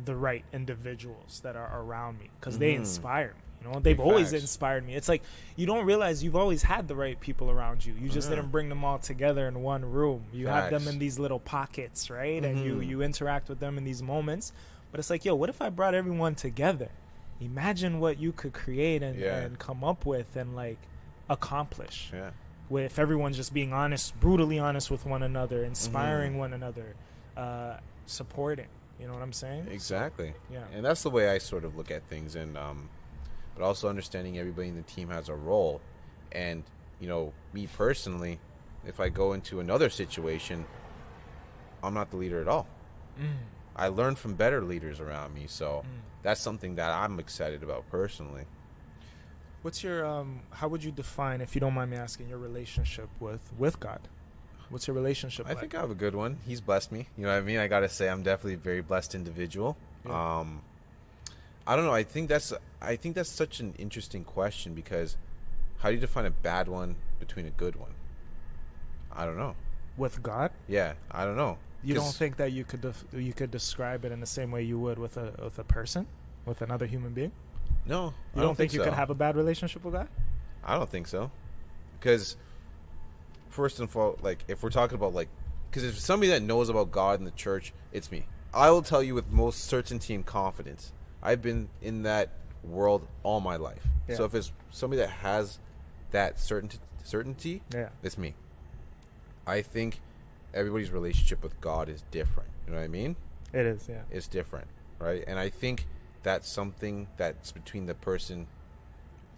the right individuals that are around me, because they inspire me. You know, they've Big always facts. inspired me. It's like you don't realize you've always had the right people around you. You just Yeah. didn't bring them all together in one room. You have them Facts. in these little pockets, right? And you interact with them in these moments. But it's like, yo, what if I brought everyone together? Imagine what you could create and come up with and like accomplish. Yeah. With everyone's just being honest, brutally honest with one another, inspiring one another, supporting. You know what I'm saying? Exactly. Yeah. And that's the way I sort of look at things. And but also understanding everybody in the team has a role. And, you know, me personally, if I go into another situation, I'm not the leader at all. I learned from better leaders around me. So that's something that I'm excited about personally. What's your how would you define, if you don't mind me asking, your relationship with God? What's your relationship I like? think I have a good one. He's blessed me. You know what I mean? I got to say I'm definitely a very blessed individual. Yeah. I don't know. I think that's such an interesting question, because how do you define a bad one between a good one? I don't know. With God? Yeah, I don't know. You don't 'Cause- think that you could describe it in the same way you would with a person, with another human being? No, You I don't think you so. could have a bad relationship with God? I don't think so. Because first and foremost, like, if we're talking about, like, because if somebody that knows about God and the church, it's me. I will tell you with most certainty and confidence, I've been in that world all my life. Yeah. So if it's somebody that has that certainty, Yeah. it's me. I think everybody's relationship with God is different. You know what I mean? It is, yeah. It's different, right? And I think that's something that's between the person.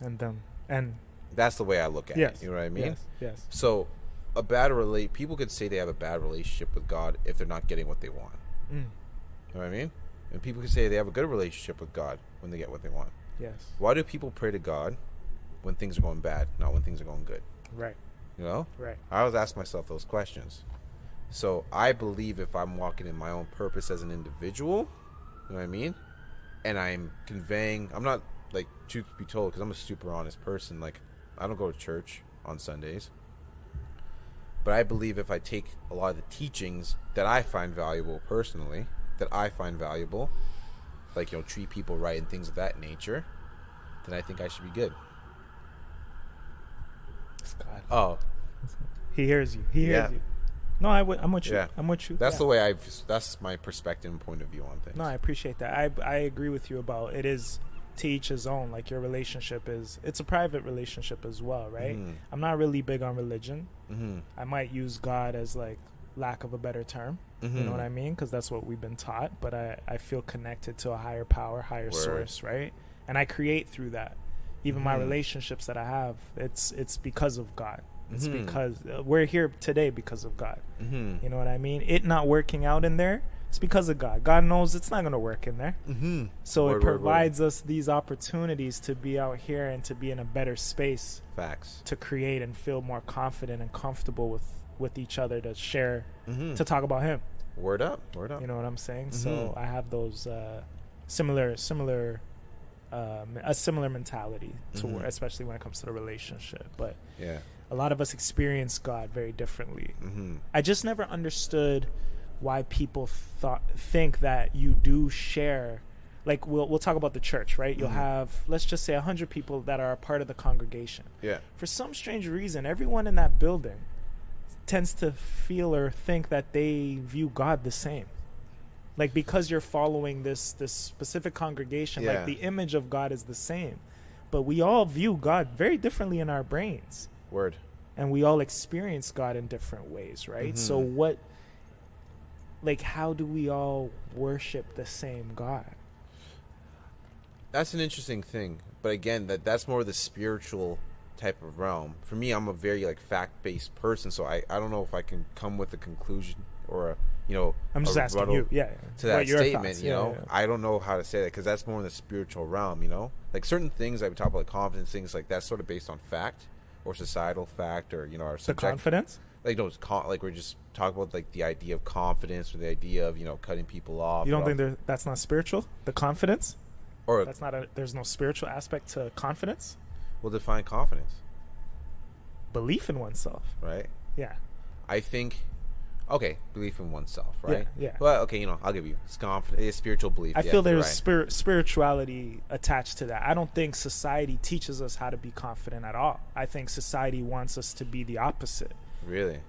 And and That's the way I look at yes, it. You know what I mean? Yes. So, people could say they have a bad relationship with God if they're not getting what they want. Mm. You know what I mean? And people could say they have a good relationship with God when they get what they want. Yes. Why do people pray to God when things are going bad, not when things are going good? Right. You know? Right. I always ask myself those questions. So I believe if I'm walking in my own purpose as an individual, you know what I mean? And I'm conveying, I'm not, like, truth be told, because I'm a super honest person. Like, I don't go to church on Sundays. But I believe if I take a lot of the teachings that I find valuable personally, like, treat people right and things of that nature, then I think I should be good. God. Oh. He hears you. He hears you. No, I'm with you. Yeah. I'm with you. That's the way that's my perspective and point of view on things. No, I appreciate that. I agree with you about it is to each his own. Like, your relationship it's a private relationship as well, right? Mm-hmm. I'm not really big on religion. Mm-hmm. I might use God as, like, lack of a better term. Mm-hmm. You know what I mean? Because that's what we've been taught. But I feel connected to a higher power, higher source, right? And I create through that. Even my relationships that I have, it's because of God. It's because we're here today because of God. Mm-hmm. You know what I mean? It not working out in there, it's because of God. God knows it's not going to work in there. Mm-hmm. So it provides us these opportunities to be out here and to be in a better space. Facts. To create and feel more confident and comfortable with each other, to share, to talk about Him. Word up. You know what I'm saying? So I have those similar mentality to where, especially when it comes to the relationship. But yeah, a lot of us experience God very differently. Mm-hmm. I just never understood why people think that you do share. Like, we'll talk about the church, right? You'll have, let's just say, 100 people that are a part of the congregation. Yeah. For some strange reason, everyone in that building tends to feel or think that they view God the same. Like, because you're following this specific congregation, like, the image of God is the same. But we all view God very differently in our brains. Word. And we all experience God in different ways, right? So how do we all worship the same God? That's an interesting thing. But again, that's more of the spiritual type of realm. For me, I'm a very, like, fact-based person, so I don't know if I can come with a conclusion or I'm just asking you, to that statement. Thoughts? I don't know how to say that because that's more in the spiritual realm. Like, certain things I would talk about, like confidence, things like that's sort of based on fact or societal fact, or our the confidence. Like, no, like we're just talking about, like, the idea of confidence or the idea of cutting people off. You don't think that's not spiritual? The confidence, or that's not there's no spiritual aspect to confidence. We'll define confidence. Belief in oneself. Right. Yeah. I think. Okay, belief in oneself, right? Yeah. Well, okay, I'll give you. It's confidence. It's spiritual belief. I feel there's spirituality attached to that. I don't think society teaches us how to be confident at all. I think society wants us to be the opposite. Really?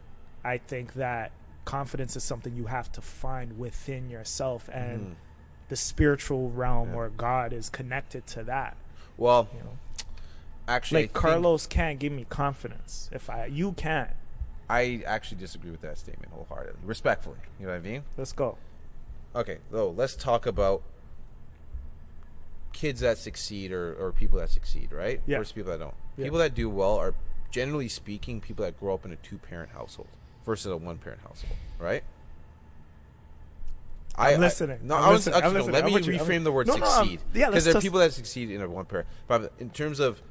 I think that confidence is something you have to find within yourself, and the spiritual realm or God is connected to that. Well, actually, like, Carlos can't give me confidence. You can't. I actually disagree with that statement wholeheartedly. Respectfully. You know what I mean? Let's go. Okay, so let's talk about kids that succeed or people that succeed, right? Yeah. Versus people that don't. Yeah. People that do well are, generally speaking, people that grow up in a 2-parent household versus a 1-parent household, right? I'm listening. Let me reframe the word succeed. Because there are people that succeed in a 1-parent. But in terms of,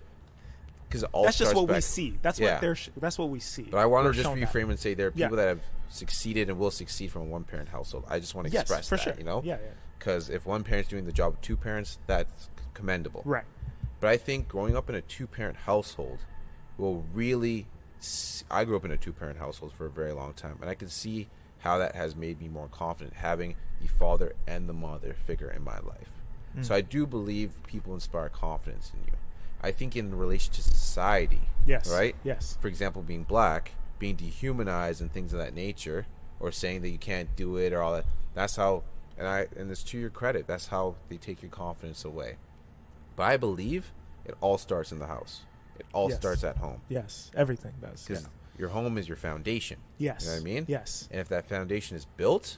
because that's just what we see. That's what we see. But I want to just reframe and say there are people that have succeeded and will succeed from a 1-parent household. I just want to express that, sure. Yeah. Because if one parent's doing the job of 2 parents, that's commendable. Right. But I think growing up in a 2-parent household will really. I grew up in a 2-parent household for a very long time, and I can see how that has made me more confident having the father and the mother figure in my life. So I do believe people inspire confidence in you. I think in relation to society, right? Yes. For example, being black, being dehumanized and things of that nature, or saying that you can't do it or all that. That's how, and it's to your credit, that's how they take your confidence away. But I believe it all starts in the house. It all starts at home. Yes, everything does. Because your home is your foundation. Yes. You know what I mean? Yes. And if that foundation is built,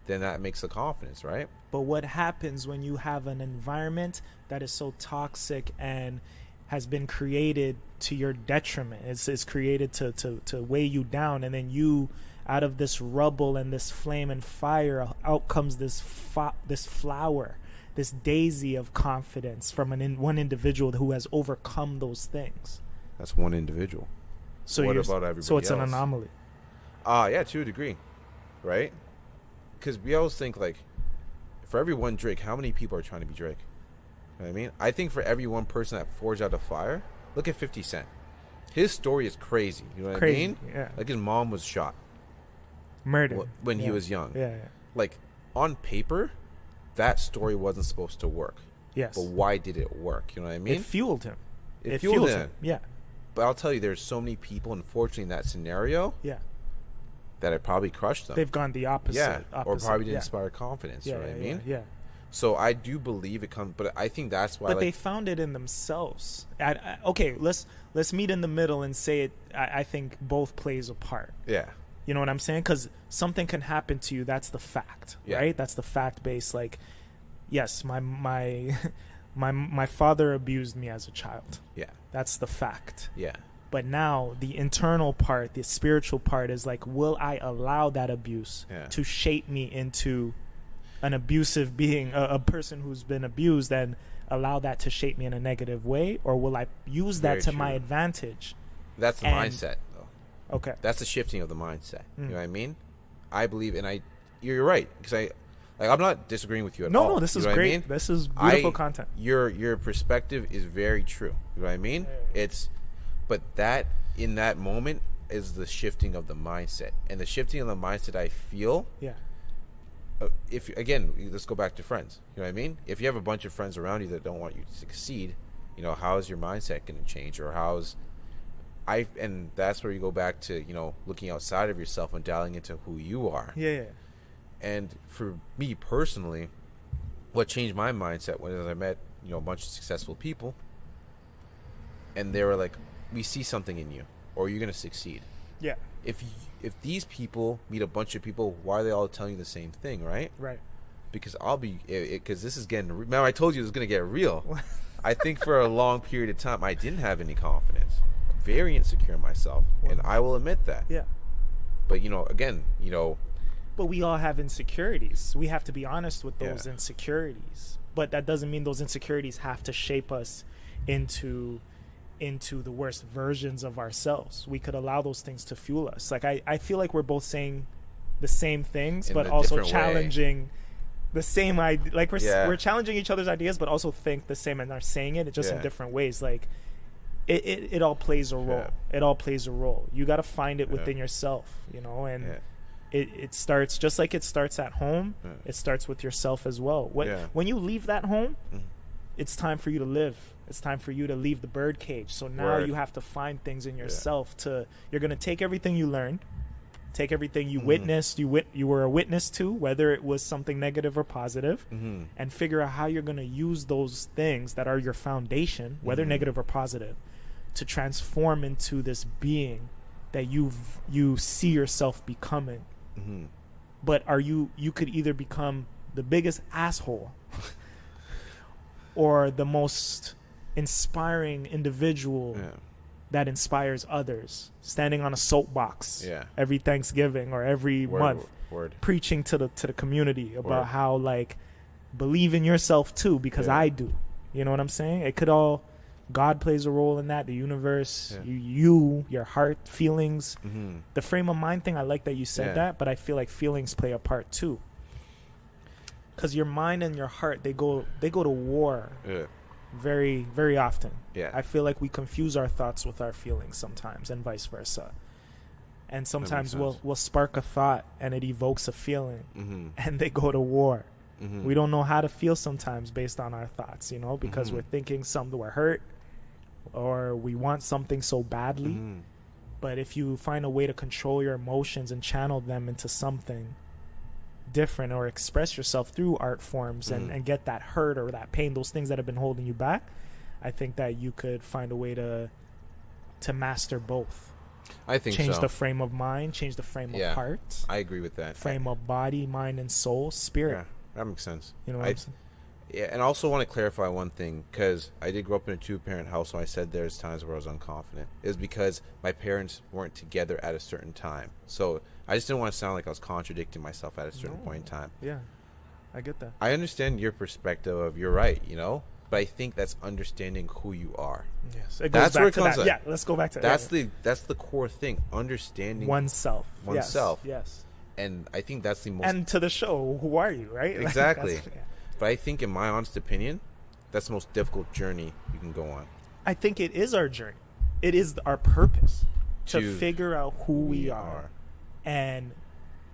then that makes the confidence, right? But what happens when you have an environment that is so toxic and has been created to your detriment? It's created to weigh you down, and then you, out of this rubble and this flame and fire, out comes this flower, this daisy of confidence from one individual who has overcome those things. That's one individual. So what about everybody So it's else? an anomaly. Yeah, to a degree, right? Because we always think, like, for every one Drake, how many people are trying to be Drake? You know what I mean? I think for every one person that forged out a fire, look at 50 Cent. His story is crazy. You know what I mean? Yeah. Like his mom was shot Murdered when he was young. Yeah. Like on paper, that story wasn't supposed to work. Yes. But why did it work? You know what I mean? It fueled him. It fueled him. Yeah. But I'll tell you, there's so many people, unfortunately, in that scenario. Yeah. That it probably crushed them. They've gone the opposite. Yeah. Or probably didn't inspire confidence. Yeah, you know what I mean? Yeah. So I do believe it comes, but I think that's why. But they found it in themselves. Okay, let's meet in the middle and say it. I think both plays a part. Yeah. You know what I'm saying? Because something can happen to you. That's the fact, right? That's the fact base. Like, yes, my father abused me as a child. Yeah. That's the fact. Yeah. But now the internal part, the spiritual part is like, will I allow that abuse to shape me into an abusive being, a person who's been abused, and allow that to shape me in a negative way? Or will I use that to my advantage? That's the mindset, though. Okay. That's the shifting of the mindset. You know what I mean? I believe, and you're right, because I'm not disagreeing with you at all. No, this is great. I mean? This is beautiful content. Your perspective is very true. You know what I mean? But that, in that moment, is the shifting of the mindset. And the shifting of the mindset, I feel, if again, let's go back to friends. You know what I mean? If you have a bunch of friends around you that don't want you to succeed, you know, how is your mindset going to change? Or and that's where you go back to, you know, looking outside of yourself and dialing into who you are. Yeah. And for me personally, what changed my mindset was I met, you know, a bunch of successful people, and they were like, we see something in you, or you're going to succeed. Yeah. If these people meet a bunch of people, why are they all telling you the same thing, right? Right. Because because this is getting, remember I told you it was going to get real. I think for a long period of time, I didn't have any confidence. Very insecure in myself, and I will admit that. Yeah. But, you know, again, you know. But we all have insecurities. We have to be honest with those insecurities. But that doesn't mean those insecurities have to shape us into the worst versions of ourselves. We could allow those things to fuel us. Like I feel like we're both saying the same things, but also challenging the same idea. Like we're challenging each other's ideas, but also think the same and are saying it just in different ways. Like it all plays a role. It all plays a role. You got to find it within yourself, you know, and it starts just like it starts at home. It starts with yourself as well. When you leave that home, it's time for you to live. It's time for you to leave the bird cage. So now you have to find things in yourself you're going to take everything you learned, take everything you witnessed, you were a witness to, whether it was something negative or positive, and figure out how you're going to use those things that are your foundation, whether negative or positive, to transform into this being that you see yourself becoming. But you could either become the biggest asshole or the most inspiring individual that inspires others, standing on a soapbox every Thanksgiving or every month, preaching to the community about how, like, believe in yourself too, because I do. You know what I'm saying? It could all, God plays a role in that, the universe, your heart, feelings, the frame of mind thing. I like that you said that, but I feel like feelings play a part too, because your mind and your heart, they go to war very, very often. I feel like we confuse our thoughts with our feelings sometimes, and vice versa. And sometimes we'll spark a thought and it evokes a feeling, and they go to war. We don't know how to feel sometimes based on our thoughts, you know, because we're thinking we're hurt or we want something so badly. But if you find a way to control your emotions and channel them into something different, or express yourself through art forms and get that hurt or that pain, those things that have been holding you back, I think that you could find a way to master both. I think change the frame of mind, change the frame of heart. I agree with that. Frame of body, mind, and soul, spirit. That makes sense. You know what I'm saying? Yeah, and I also want to clarify one thing, because I did grow up in a two-parent house, so I said there's times where I was unconfident. Is because my parents weren't together at a certain time. So I just didn't want to sound like I was contradicting myself at a certain point in time. Yeah, I get that. I understand your perspective of you're right, you know, but I think that's understanding who you are. Yes, it goes back to that. Yeah, let's go back to that. That's the core thing, understanding oneself. Yes. And I think that's the most... And to the show, who are you, right? Exactly. But I think, in my honest opinion, that's the most difficult journey you can go on. I think it is our journey. it is our purpose to To figure out who we are and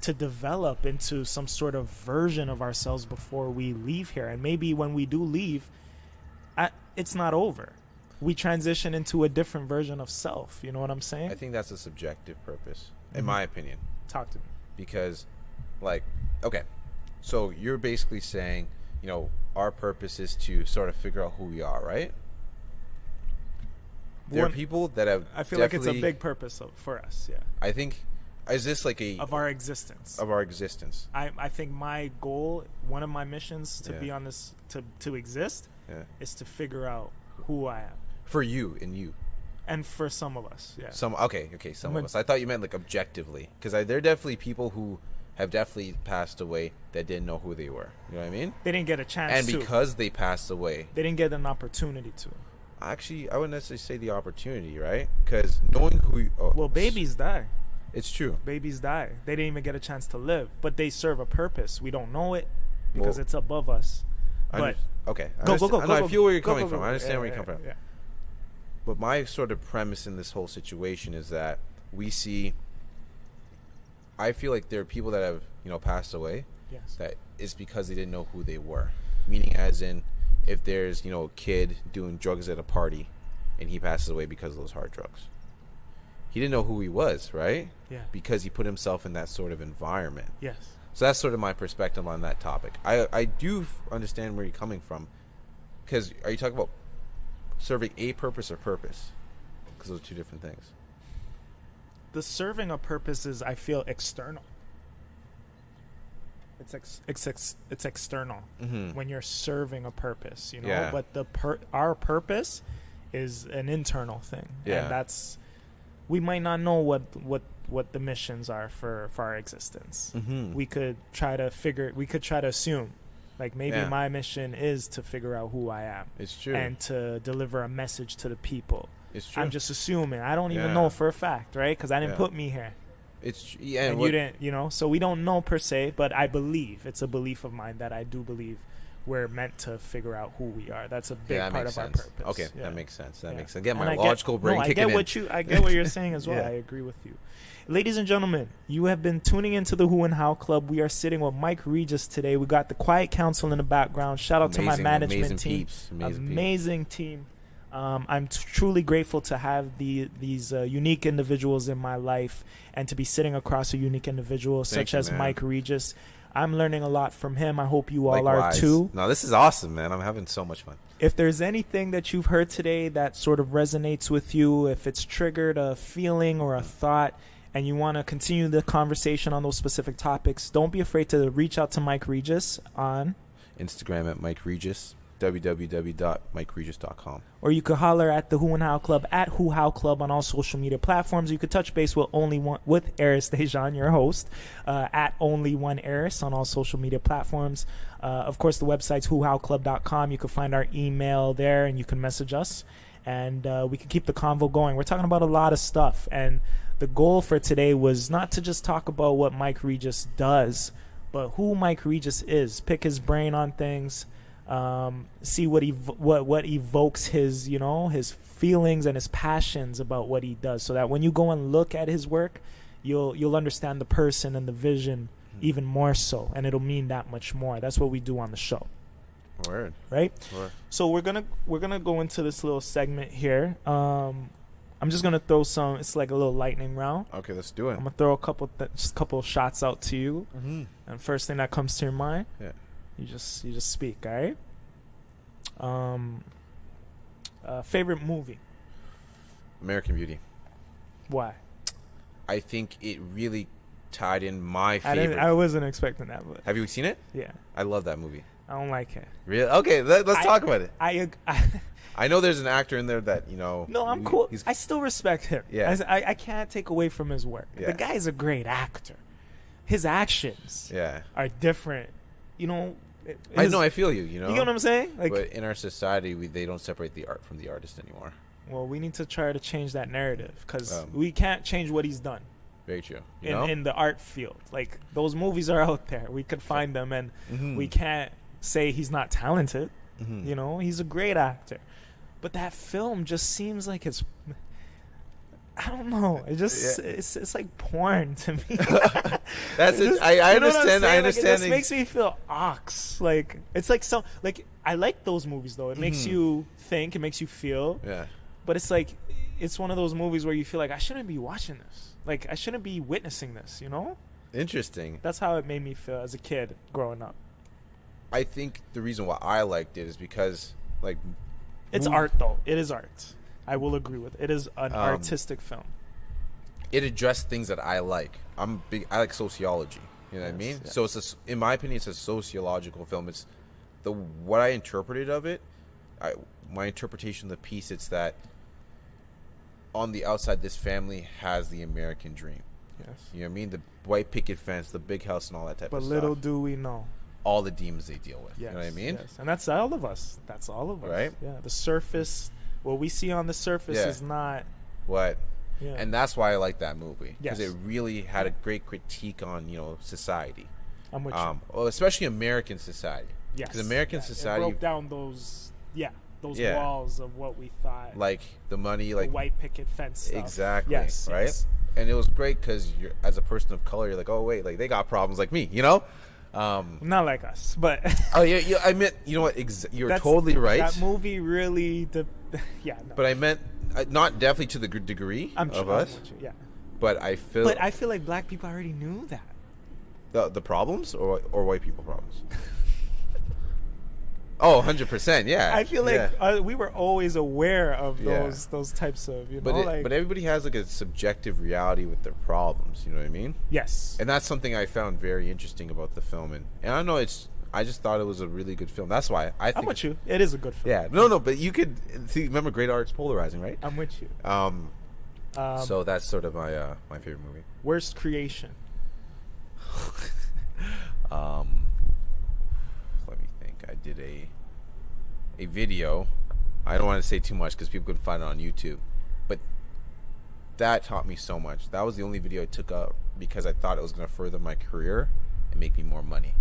to develop into some sort of version of ourselves before we leave here. And maybe when we do leave, it's not over. We transition into a different version of self. You know what I'm saying? I think that's a subjective purpose, in my opinion. Talk to me. Because, like, okay, so you're basically saying, you know, our purpose is to sort of figure out who we are, right? There are people that have. I feel like it's a big purpose for us. Yeah. I think, is this like of our existence? Of our existence. I think my goal, one of my missions to be on this, to exist, is to figure out who I am. For you and you. And for some of us, yeah. Some of us. I thought you meant like objectively, because there are definitely people who have definitely passed away that didn't know who they were. You know what I mean? They didn't get a chance and to. And because they passed away, they didn't get an opportunity to. Actually, I wouldn't necessarily say the opportunity, right? Because knowing who you... well, babies die. It's true. Babies die. They didn't even get a chance to live, but they serve a purpose. We don't know it because it's above us. But okay. Go. I feel where you're coming from. I understand where you're coming from. Yeah. But my sort of premise in this whole situation is that we see... I feel like there are people that have, you know, passed away. Yes. That is because they didn't know who they were. Meaning as in... if there's, you know, a kid doing drugs at a party and he passes away because of those hard drugs, he didn't know who he was, right? Yeah. Because he put himself in that sort of environment. Yes. So that's sort of my perspective on that topic. I do understand where you're coming from, because are you talking about serving a purpose or purpose? Because those are two different things. The serving a purpose is, I feel, external. It's external when you're serving a purpose, you know. Yeah. But our purpose is an internal thing, and that's, we might not know what the missions are for our existence. We could try to assume, like maybe my mission is to figure out who I am. It's true. And to deliver a message to the people. It's true. I'm just assuming. I don't even know for a fact, right? Because I didn't put me here. And you didn't, you know, so we don't know per se, but I believe, it's a belief of mine that I do believe we're meant to figure out who we are. That's a big part of our purpose. Okay, that makes sense. That makes sense. Again, my and logical brain kicking in. I get what you're saying as well. I agree with you. Ladies and gentlemen, you have been tuning into the Who and How Club. We are sitting with Mike Regis today. We got the Quiet Council in the background. Shout out to my management team. Amazing team. I'm truly grateful to have these unique individuals in my life and to be sitting across a unique individual such as Mike Regis. I'm learning a lot from him. I hope you all are too. No, this is awesome, man. I'm having so much fun. If there's anything that you've heard today that sort of resonates with you, if it's triggered a feeling or a thought, and you want to continue the conversation on those specific topics, don't be afraid to reach out to Mike Regis on Instagram at Mike Regis, www.mikeregis.com. Or you could holler at the Who and How Club at Who How Club on all social media platforms. You could touch base with Arys Déjan, your host, at Only One Arys on all social media platforms. Of course, the website's whohowclub.com. You can find our email there, and you can message us, and we can keep the convo going. We're talking about a lot of stuff, and the goal for today was not to just talk about what Mike Regis does, but who Mike Regis is. Pick his brain on things. See what evokes his, you know, his feelings and his passions about what he does, so that when you go and look at his work, you'll understand the person and the vision even more so, and it'll mean that much more. That's what we do on the show. Word. Right? Word. So we're gonna go into this little segment here. I'm just gonna throw some. It's like a little lightning round. Okay, let's do it. I'm gonna throw a couple shots out to you, and first thing that comes to your mind, you just speak. All right. Favorite movie? American Beauty. Why? I think it really tied in my favorite. I wasn't expecting that. But have you seen it? Yeah. I love that movie. I don't like it. Really? Okay, let's talk about it. I know there's an actor in there that, you know. No, I'm cool. I still respect him. Yeah. I can't take away from his work. Yeah. The guy's a great actor. His actions are different. You know. I know. I feel you. You know. You know what I'm saying? Like, but in our society, they don't separate the art from the artist anymore. Well, we need to try to change that narrative, because we can't change what he's done. Very true. In the art field, like, those movies are out there. We could find them, and we can't say he's not talented. You know, he's a great actor. But that film just seems like it's I don't know. It just it's like porn to me. That's it. Just, I you know what I'm understand. saying? I understand. Like, it just makes me feel ox. Like it's like some like I like those movies though. It makes you think. It makes you feel. Yeah. But it's like it's one of those movies where you feel like I shouldn't be watching this. Like I shouldn't be witnessing this. You know? Interesting. That's how it made me feel as a kid growing up. I think the reason why I liked it is because like It's art though. It is art. I will agree with it. It is an artistic film. It addressed things that I like. I like sociology. You know what I mean? Yeah. So in my opinion, it's a sociological film. It's what I interpreted of it. My interpretation of the piece. It's that on the outside, this family has the American dream. Yes. You know what I mean? The white picket fence, the big house, and all that type of stuff. But little do we know. All the demons they deal with. Yes, You know what I mean? Yes. And that's all of us. That's all of us. Right? Yeah. The surface, what we see on the surface is not. What? Yeah. And that's why I like that movie. Yes. Because it really had a great critique on, society. I'm with you. Well, especially American society. Yes. Because American society, it broke down those walls of what we thought. like the money, like the white picket fence stuff. exactly, Yes. right? Yes. And it was great because you're, as a person of color, you're like, oh wait, like they got problems like me, you know? Not like us, but Oh yeah, I meant, you know what? You're totally right. That movie really, no. But I meant not definitely to the degree I'm of sure, us, yeah. but I feel like black people already knew that. the problems or white people problems. Oh, 100%, yeah. I feel like yeah. we were always aware of those types of, but everybody has like a subjective reality with their problems, you know what I mean? Yes. And that's something I found very interesting about the film, and I don't know, I just thought it was a really good film. That's why I think I'm with you. It is a good film. Yeah, no, but you could see. Remember, great art's polarizing, right? I'm with you. So that's sort of my my favorite movie. Worst creation. Let me think. I did a video. I don't want to say too much because people can find it on YouTube, but that taught me so much. That was the only video I took up because I thought it was going to further my career and make me more money,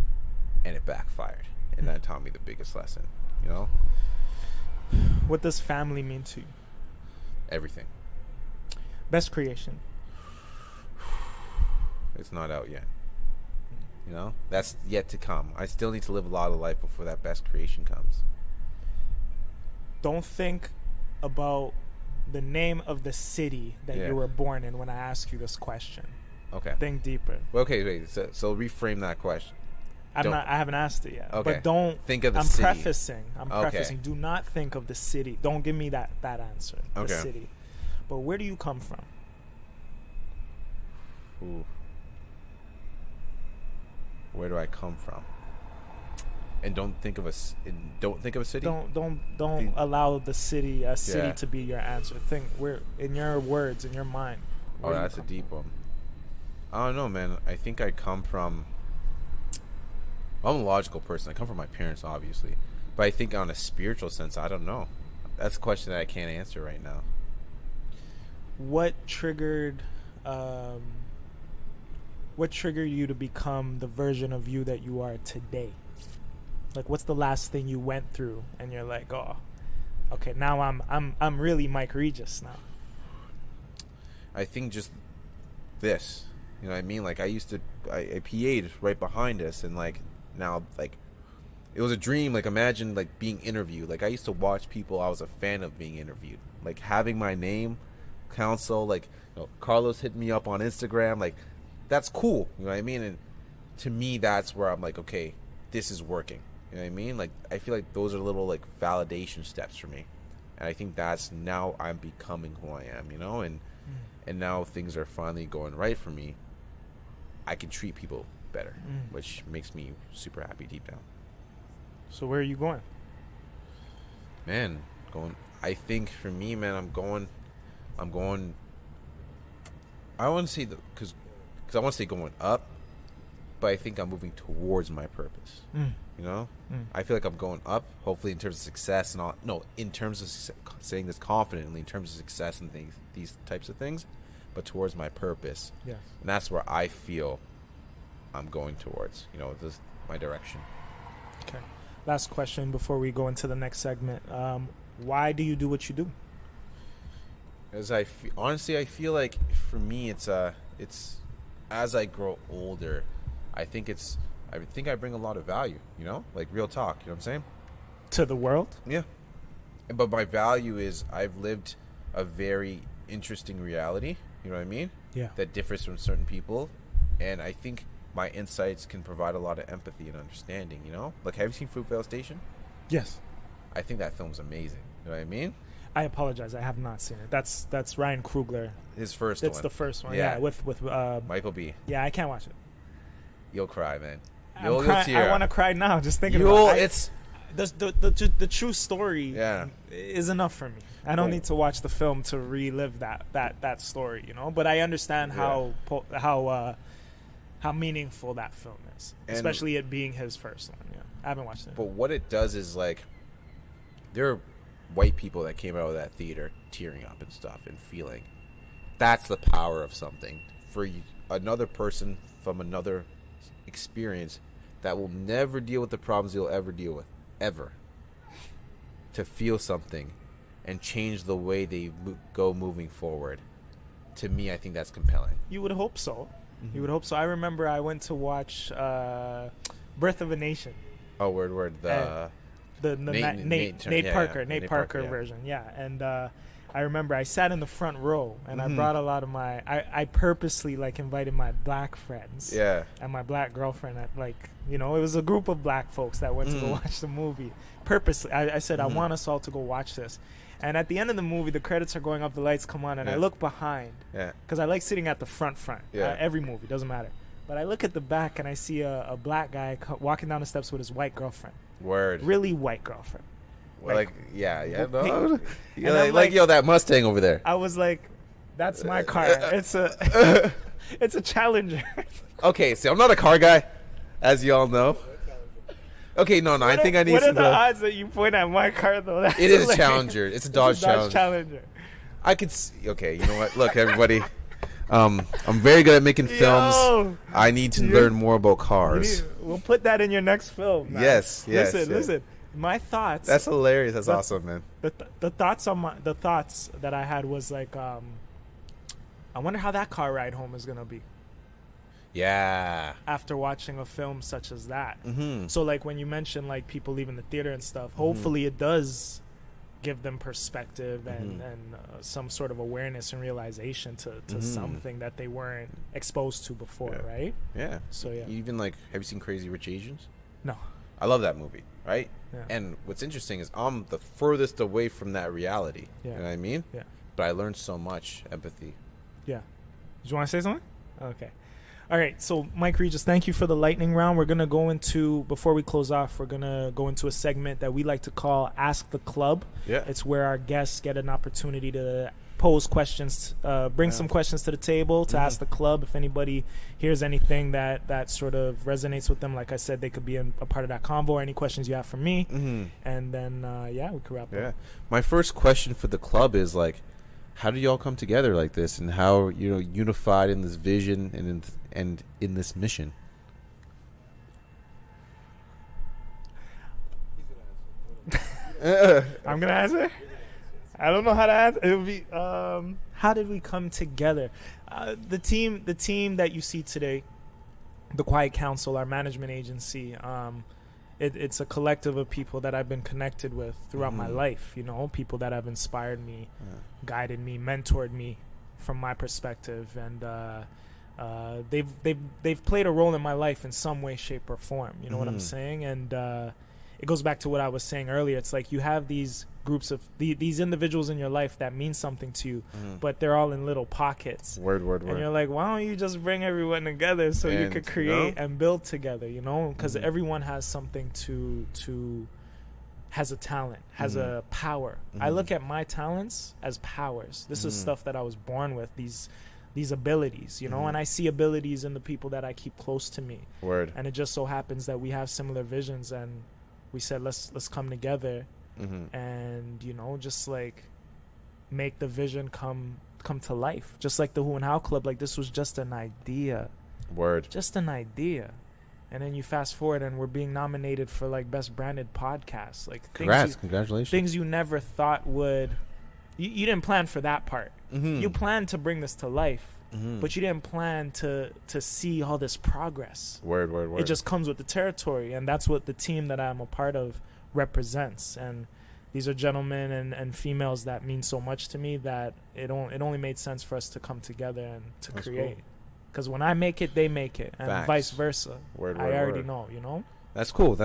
and it backfired. And that taught me the biggest lesson. You know, What does family mean to you? everything. Best creation. It's not out yet. You know, that's yet to come. I still need to live a lot of life before that best creation comes. Don't think about the name of the city that Yeah. you were born in when I ask you this question. Okay. Think deeper. Okay, wait. So reframe that question. I haven't asked it yet. Okay. But don't Think of the I'm city. prefacing. Okay. Do not think of the city. Don't give me that answer. The Okay. city. But where do you come from? Ooh. Where do I come from? And don't think of a city. Don't allow the city Yeah. to be your answer. Think where in your words, in your mind. Oh, where you that's a come deep one. I don't know, man. I think I come from. I'm a logical person. I come from my parents, obviously, but I think on a spiritual sense, I don't know. That's a question that I can't answer right now. What triggered you to become the version of you that you are today? Like, what's the last thing you went through and you're like, oh, okay, now I'm really Mike Regis now. I think just this, you know what I mean? Like I PA'd right behind us, and like now, like it was a dream. Like imagine like being interviewed. Like I used to watch people. I was a fan of being interviewed. Like having my name, counsel. Like Carlos hit me up on Instagram. Like that's cool. You know what I mean? And to me, that's where I'm like, okay, this is working. You know what I mean? Like I feel like those are little like validation steps for me, and I think that's now I'm becoming who I am. You know, and now things are finally going right for me. I can treat people better, which makes me super happy deep down. So where are you going? Man, I think for me, man, I'm going. I want to say because I want to say going up, but I think I'm moving towards my purpose. You know, I feel like I'm going up. Hopefully, in terms of success and all. No, in terms of saying this confidently, in terms of success and these types of things, but towards my purpose. Yes. And that's where I feel I'm going towards. You know, this my direction. Okay. Last question before we go into the next segment. Why do you do what you do? Honestly, I feel like for me, it's as I grow older, I think I bring a lot of value. You know, like real talk. You know what I'm saying? To the world? Yeah. But my value is I've lived a very interesting reality. You know what I mean? Yeah. That differs from certain people, and I think my insights can provide a lot of empathy and understanding. You know, like have you seen Fruitvale Station? Yes. I think that film's amazing. You know what I mean? I apologize. I have not seen it. That's Ryan Coogler. His first It's one. the first one. Yeah. Yeah. With Michael B. Yeah, I can't watch it. You'll cry, man. I'm crying. I want to cry now. Just thinking You'll. about it. It's The true story Yeah. is enough for me. I don't need to watch the film to relive that story, you know. But I understand how meaningful that film is, And- especially it being his first one. Yeah, I haven't watched it. But what it does is like, there are white people that came out of that theater tearing up and stuff and feeling. That's the power of something for another person from another experience that will never deal with the problems you'll ever deal with, ever. To feel something and change the way they go moving forward. To me, I think that's compelling. You would hope so. You would hope so. I remember I went to watch Birth of a Nation. Oh, word. The Nate Parker yeah. version, yeah. And I remember I sat in the front row, and I brought a lot of my. I purposely like invited my black friends, Yeah. and my black girlfriend. At it was a group of black folks that went to go watch the movie. Purposely, I said I want us all to go watch this. And at the end of the movie, the credits are going up, the lights come on, and I look behind, because I like sitting at the front. Yeah. Every movie doesn't matter, but I look at the back and I see a black guy walking down the steps with his white girlfriend. Word. Really white girlfriend. Yeah. Well, No. Like, yo, that Mustang over there. I was like, that's my car. It's a Challenger. Okay, so I'm not a car guy, as y'all know. Okay, no, I think I need What some. are the odds that you point at my car, though? That's It is a hilarious. Challenger. It's a Dodge Challenger. I could see. Okay, you know what? Look, everybody. I'm very good at making films. Yo, I need to learn more about cars. we'll put that in your next film. Man. Yes. Listen. My thoughts. That's hilarious. That's awesome, man. The thoughts that I had was like, I wonder how that car ride home is gonna be Yeah. after watching a film such as that. Mm-hmm. So like when you mention like people leaving the theater and stuff, hopefully it does give them perspective and some sort of awareness and realization to something that they weren't exposed to before, right? Yeah. So yeah. Even like, have you seen Crazy Rich Asians? No. I love that movie, right? Yeah. And what's interesting is I'm the furthest away from that reality. Yeah. You know what I mean? Yeah. But I learned so much empathy. Yeah. Did you want to say something? Okay. All right. So, Mike Regis, thank you for the lightning round. We're going to go into, before we close off, we're going to go into a segment that we like to call Ask the Club. Yeah. It's where our guests get an opportunity to pose questions, bring some questions to the table to ask the club. If anybody hears anything that sort of resonates with them, like I said, they could be a part of that convo, or any questions you have for me. And then, we could wrap up. My first question for the club is like, how do y'all come together like this, and how unified in this vision and in this mission? I'm gonna answer. I don't know how to answer. It would be how did we come together? The team that you see today, the Quiet Council, our management agency. It's a collective of people that I've been connected with throughout my life. People that have inspired me, guided me, mentored me, from my perspective, and they've played a role in my life in some way, shape, or form. You know what I'm saying? And it goes back to what I was saying earlier. It's like you have these groups of these individuals in your life that mean something to you, but they're all in little pockets. Word. And you're like, why don't you just bring everyone together so you could create and build together, because everyone has something has a talent, has a power. I look at my talents as powers. This is stuff that I was born with, these abilities, and I see abilities in the people that I keep close to me. Word. And it just so happens that we have similar visions, and we said, let's come together and, just like make the vision come to life. Just like the Who and How Club, like this was just an idea. Word. Just an idea. And then you fast forward and we're being nominated for like best branded podcast. Like Congratulations. things you never thought would you didn't plan for that part. You planned to bring this to life, but you didn't plan to see all this progress. Word. It just comes with the territory, and that's what the team that I'm a part of represents. And these are gentlemen and females that mean so much to me that it only made sense for us to come together and to create. Because when I make it, they make it, and vice versa. I already know, you know? That's cool.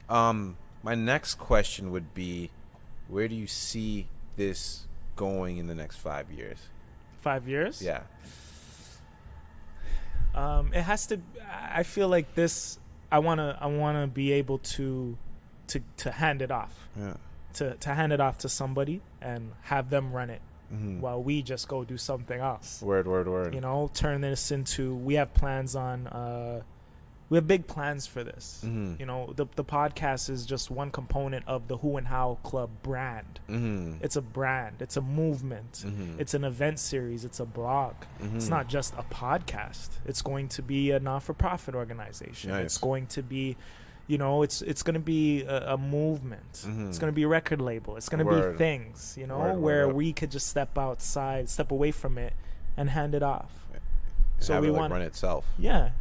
Yeah. My next question would be, where do you see this going in the next 5 years? 5 years? Yeah. It has to. I feel like this. I wanna be able to hand it off. Yeah. To hand it off to somebody and have them run it while we just go do something else. Word. You know, turn this into. We have plans on. We have big plans for this. You know, the podcast is just one component of the Who and How Club brand. It's a brand. It's a movement. It's an event series. It's a blog. It's not just a podcast. It's going to be a not-for-profit organization. Nice. It's going to be, you know, it's going to be a movement. It's going to be a record label. It's going to be things, you know, where we could just step outside, step away from it, and hand it off. So we want run itself. Yeah,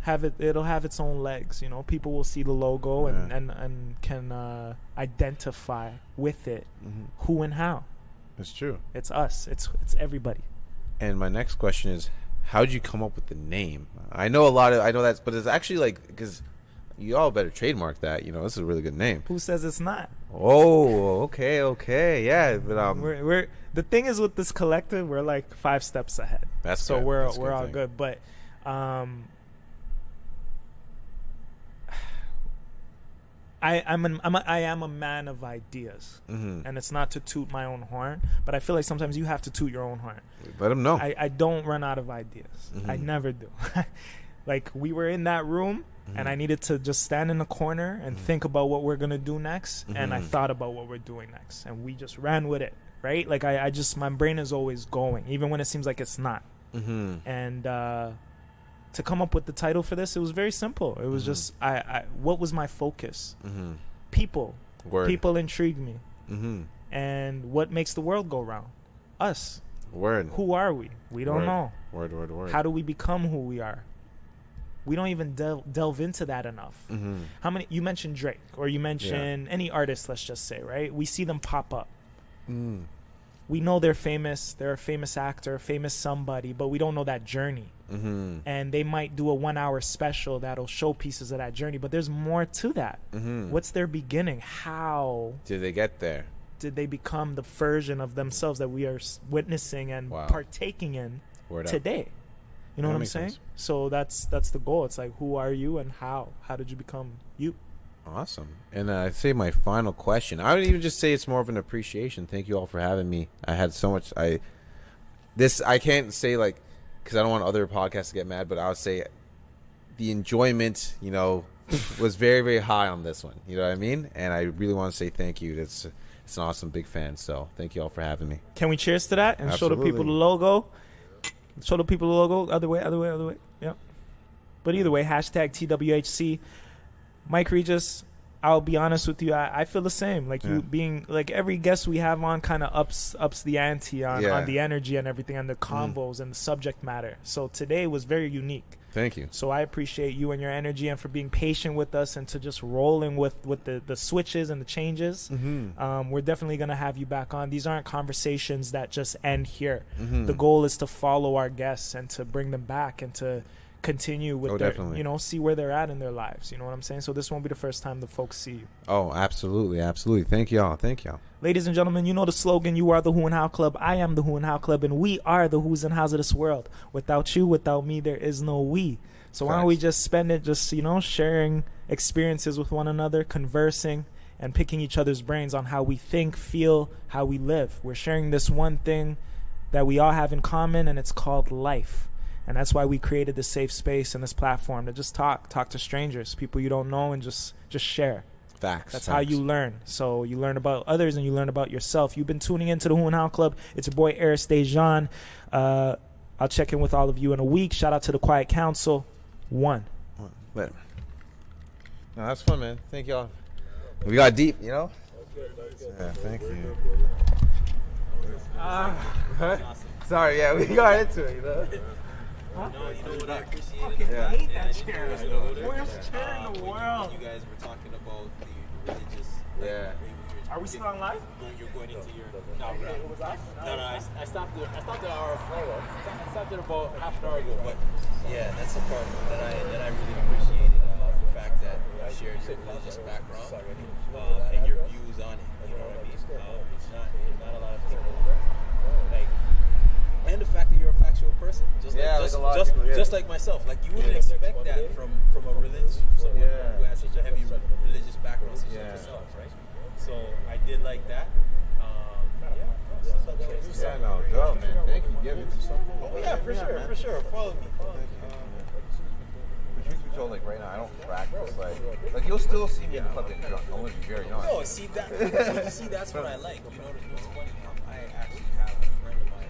it'll have its own legs, you know. People will see the logo and can identify with it. Who and how. That's true. It's us. It's everybody. And my next question is, how'd you come up with the name? I know that, but it's actually like, because you all better trademark that, you know. This is a really good name. Who says it's not? Oh, okay, yeah. But we're the thing is with this collective, we're like 5 steps ahead. That's so good. we're That's all thing. good. But I am a man of ideas, and it's not to toot my own horn, but I feel like sometimes you have to toot your own horn. Let them know. I don't run out of ideas. I never do. Like, we were in that room, and I needed to just stand in the corner and think about what we're gonna do next, and I thought about what we're doing next, and we just ran with it. Right? Like, I just, my brain is always going, even when it seems like it's not. And to come up with the title for this, it was very simple. It was just, what was my focus? People. Word. People intrigue me. And what makes the world go round? Us. Word. Who are we? We don't know. Word. How do we become who we are? We don't even delve into that enough. How many, you mentioned Drake, or you mentioned any artist, let's just say, right? We see them pop up. We know they're famous. They're a famous actor, famous somebody, but we don't know that journey. And they might do a 1-hour special that'll show pieces of that journey, but there's more to that. What's their beginning? How did they get there? Did they become the version of themselves that we are witnessing and partaking in today? You know what I'm saying? So that's the goal. It's like, who are you and how? How did you become you? Awesome. And I'd say my final question, I would even just say it's more of an appreciation. Thank you all for having me. I had so much. I can't say, like, because I don't want other podcasts to get mad, but I would say the enjoyment, you know, was very, very high on this one. You know what I mean? And I really want to say thank you. It's an awesome, big fan. So thank you all for having me. Can we cheers to that and Absolutely. show the people the logo? Show the people the logo. Other way. Yep. But either way, hashtag TWHC. Mike Regis, I'll be honest with you, I feel the same. Like, you being, like, every guest we have on kind of ups the ante on the energy and everything, and the convos and the subject matter. So today was very unique. Thank you. So I appreciate you and your energy, and for being patient with us and to just rolling with the switches and the changes. We're definitely going to have you back on. These aren't conversations that just end here. The goal is to follow our guests and to bring them back and to continue with their, definitely. you know, see where they're at in their lives. You know what I'm saying? So this won't be the first time the folks see you. Oh, absolutely. Thank y'all. Ladies and gentlemen, you know the slogan, you are the Who and How Club, I am the Who and How Club, and we are the who's and how's of this world. Without you, without me, there is no we. So why don't we just spend it just, you know, sharing experiences with one another, conversing, and picking each other's brains on how we think, feel, how we live. We're sharing this one thing that we all have in common, and it's called life. And that's why we created this safe space and this platform to just talk to strangers, people you don't know, and just share. That's how you learn. So you learn about others and you learn about yourself. You've been tuning into the Who and How Club. It's your boy Arys Déjan. I'll check in with all of you in a week. Shout out to the Quiet Council. Later. No, that's fun, man. Thank y'all. We got deep, you know? Yeah, thank you. Sorry, yeah, we got into it, you know. No, you know what I appreciated? Yeah. I hate that chair. Worst chair in the When world. you guys were talking about the religious. Yeah. Are we still on live? You're going into your. No, I stopped it. I stopped at an hour. I stopped it about half an hour ago. But yeah, that's the part that I really appreciated. The fact that you shared your religious background and your views on it. You know what I mean? It's not a lot of people like. And the fact that you're a factual person, just like myself. Like you wouldn't expect that from a religious someone who has such a heavy religious background such as yourself, right? So I did like that. Yeah, no, dope, man. Thank you. Give it to something. Oh yeah, for sure. Follow me. But truth be told, like right now, I don't practice. Like you'll still see me in the club getting drunk. I'm gonna be very honest. No, see that. That's what I like. You know what's funny? I actually have a friend of mine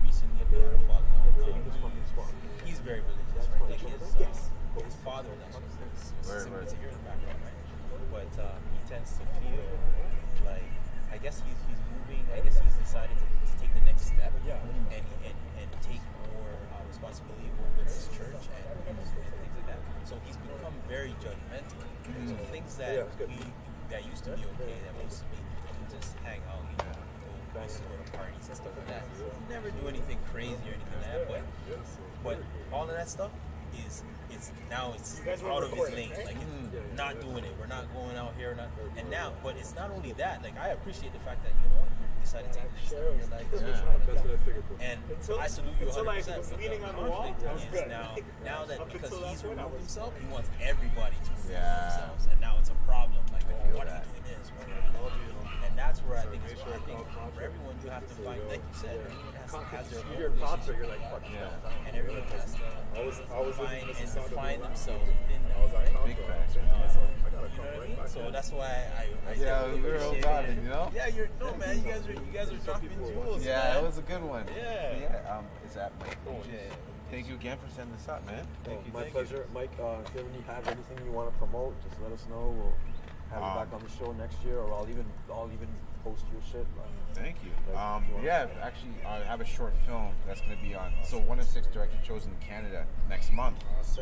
recently had a father. He's very religious, right? Like his father actually is similar to your background, right? But he tends to feel like I guess he's moving. I guess he's decided to take the next step and take more responsibility over his church and things like that. So he's become very judgmental. So things that used to be okay, that used to be just hang out, go to parties and stuff like that. Never do anything crazy or anything like that. But all of that stuff is now it's out of his lane. Like it's not doing it. We're not going out here. But it's not only that. Like I appreciate the fact that you decided to take this step in your life. And I salute you 100%. Was leaning on the wall? Is now that because he's removed himself, he wants everybody to remove themselves, and now it's a problem. Like what are you doing this? And that's where I think it's where I think for everyone you have to find, like you said, everyone has their own relationship. And everyone has to find themselves within that. Big facts. So that's why I we're all about it, you know. Yeah, man. You guys are dropping jewels. Yeah, man. it was a good one. Yeah. It's at Mike Regis. Thank you again for sending this up, man. Thank you. My pleasure. Mike, if you have anything you want to promote, just let us know. We'll have you back on the show next year, or I'll even post your shit. Thank you. Actually, I have a short film that's going to be on. So 1 of 6 directors chosen in Canada next month.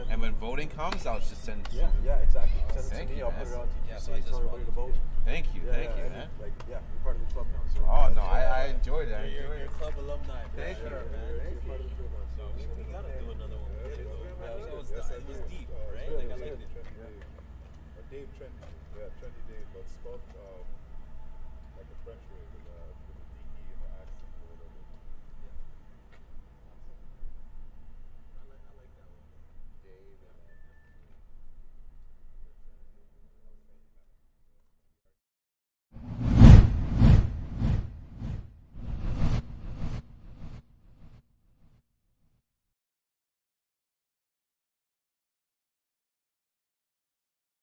And when voting comes, I'll just send it to you. Yeah, exactly. Send it Thank to me. you, I'll man. put it on Yeah, TTC, so I just tell everybody to vote. Thank you, man. You're part of the club now. So Oh no, I enjoyed it. You're club alumni. Thank you, man. You're part of the club now. So We gotta do another one. It was deep, right? Like I liked it. Dave Trendy, Dave, but spelled like a French way.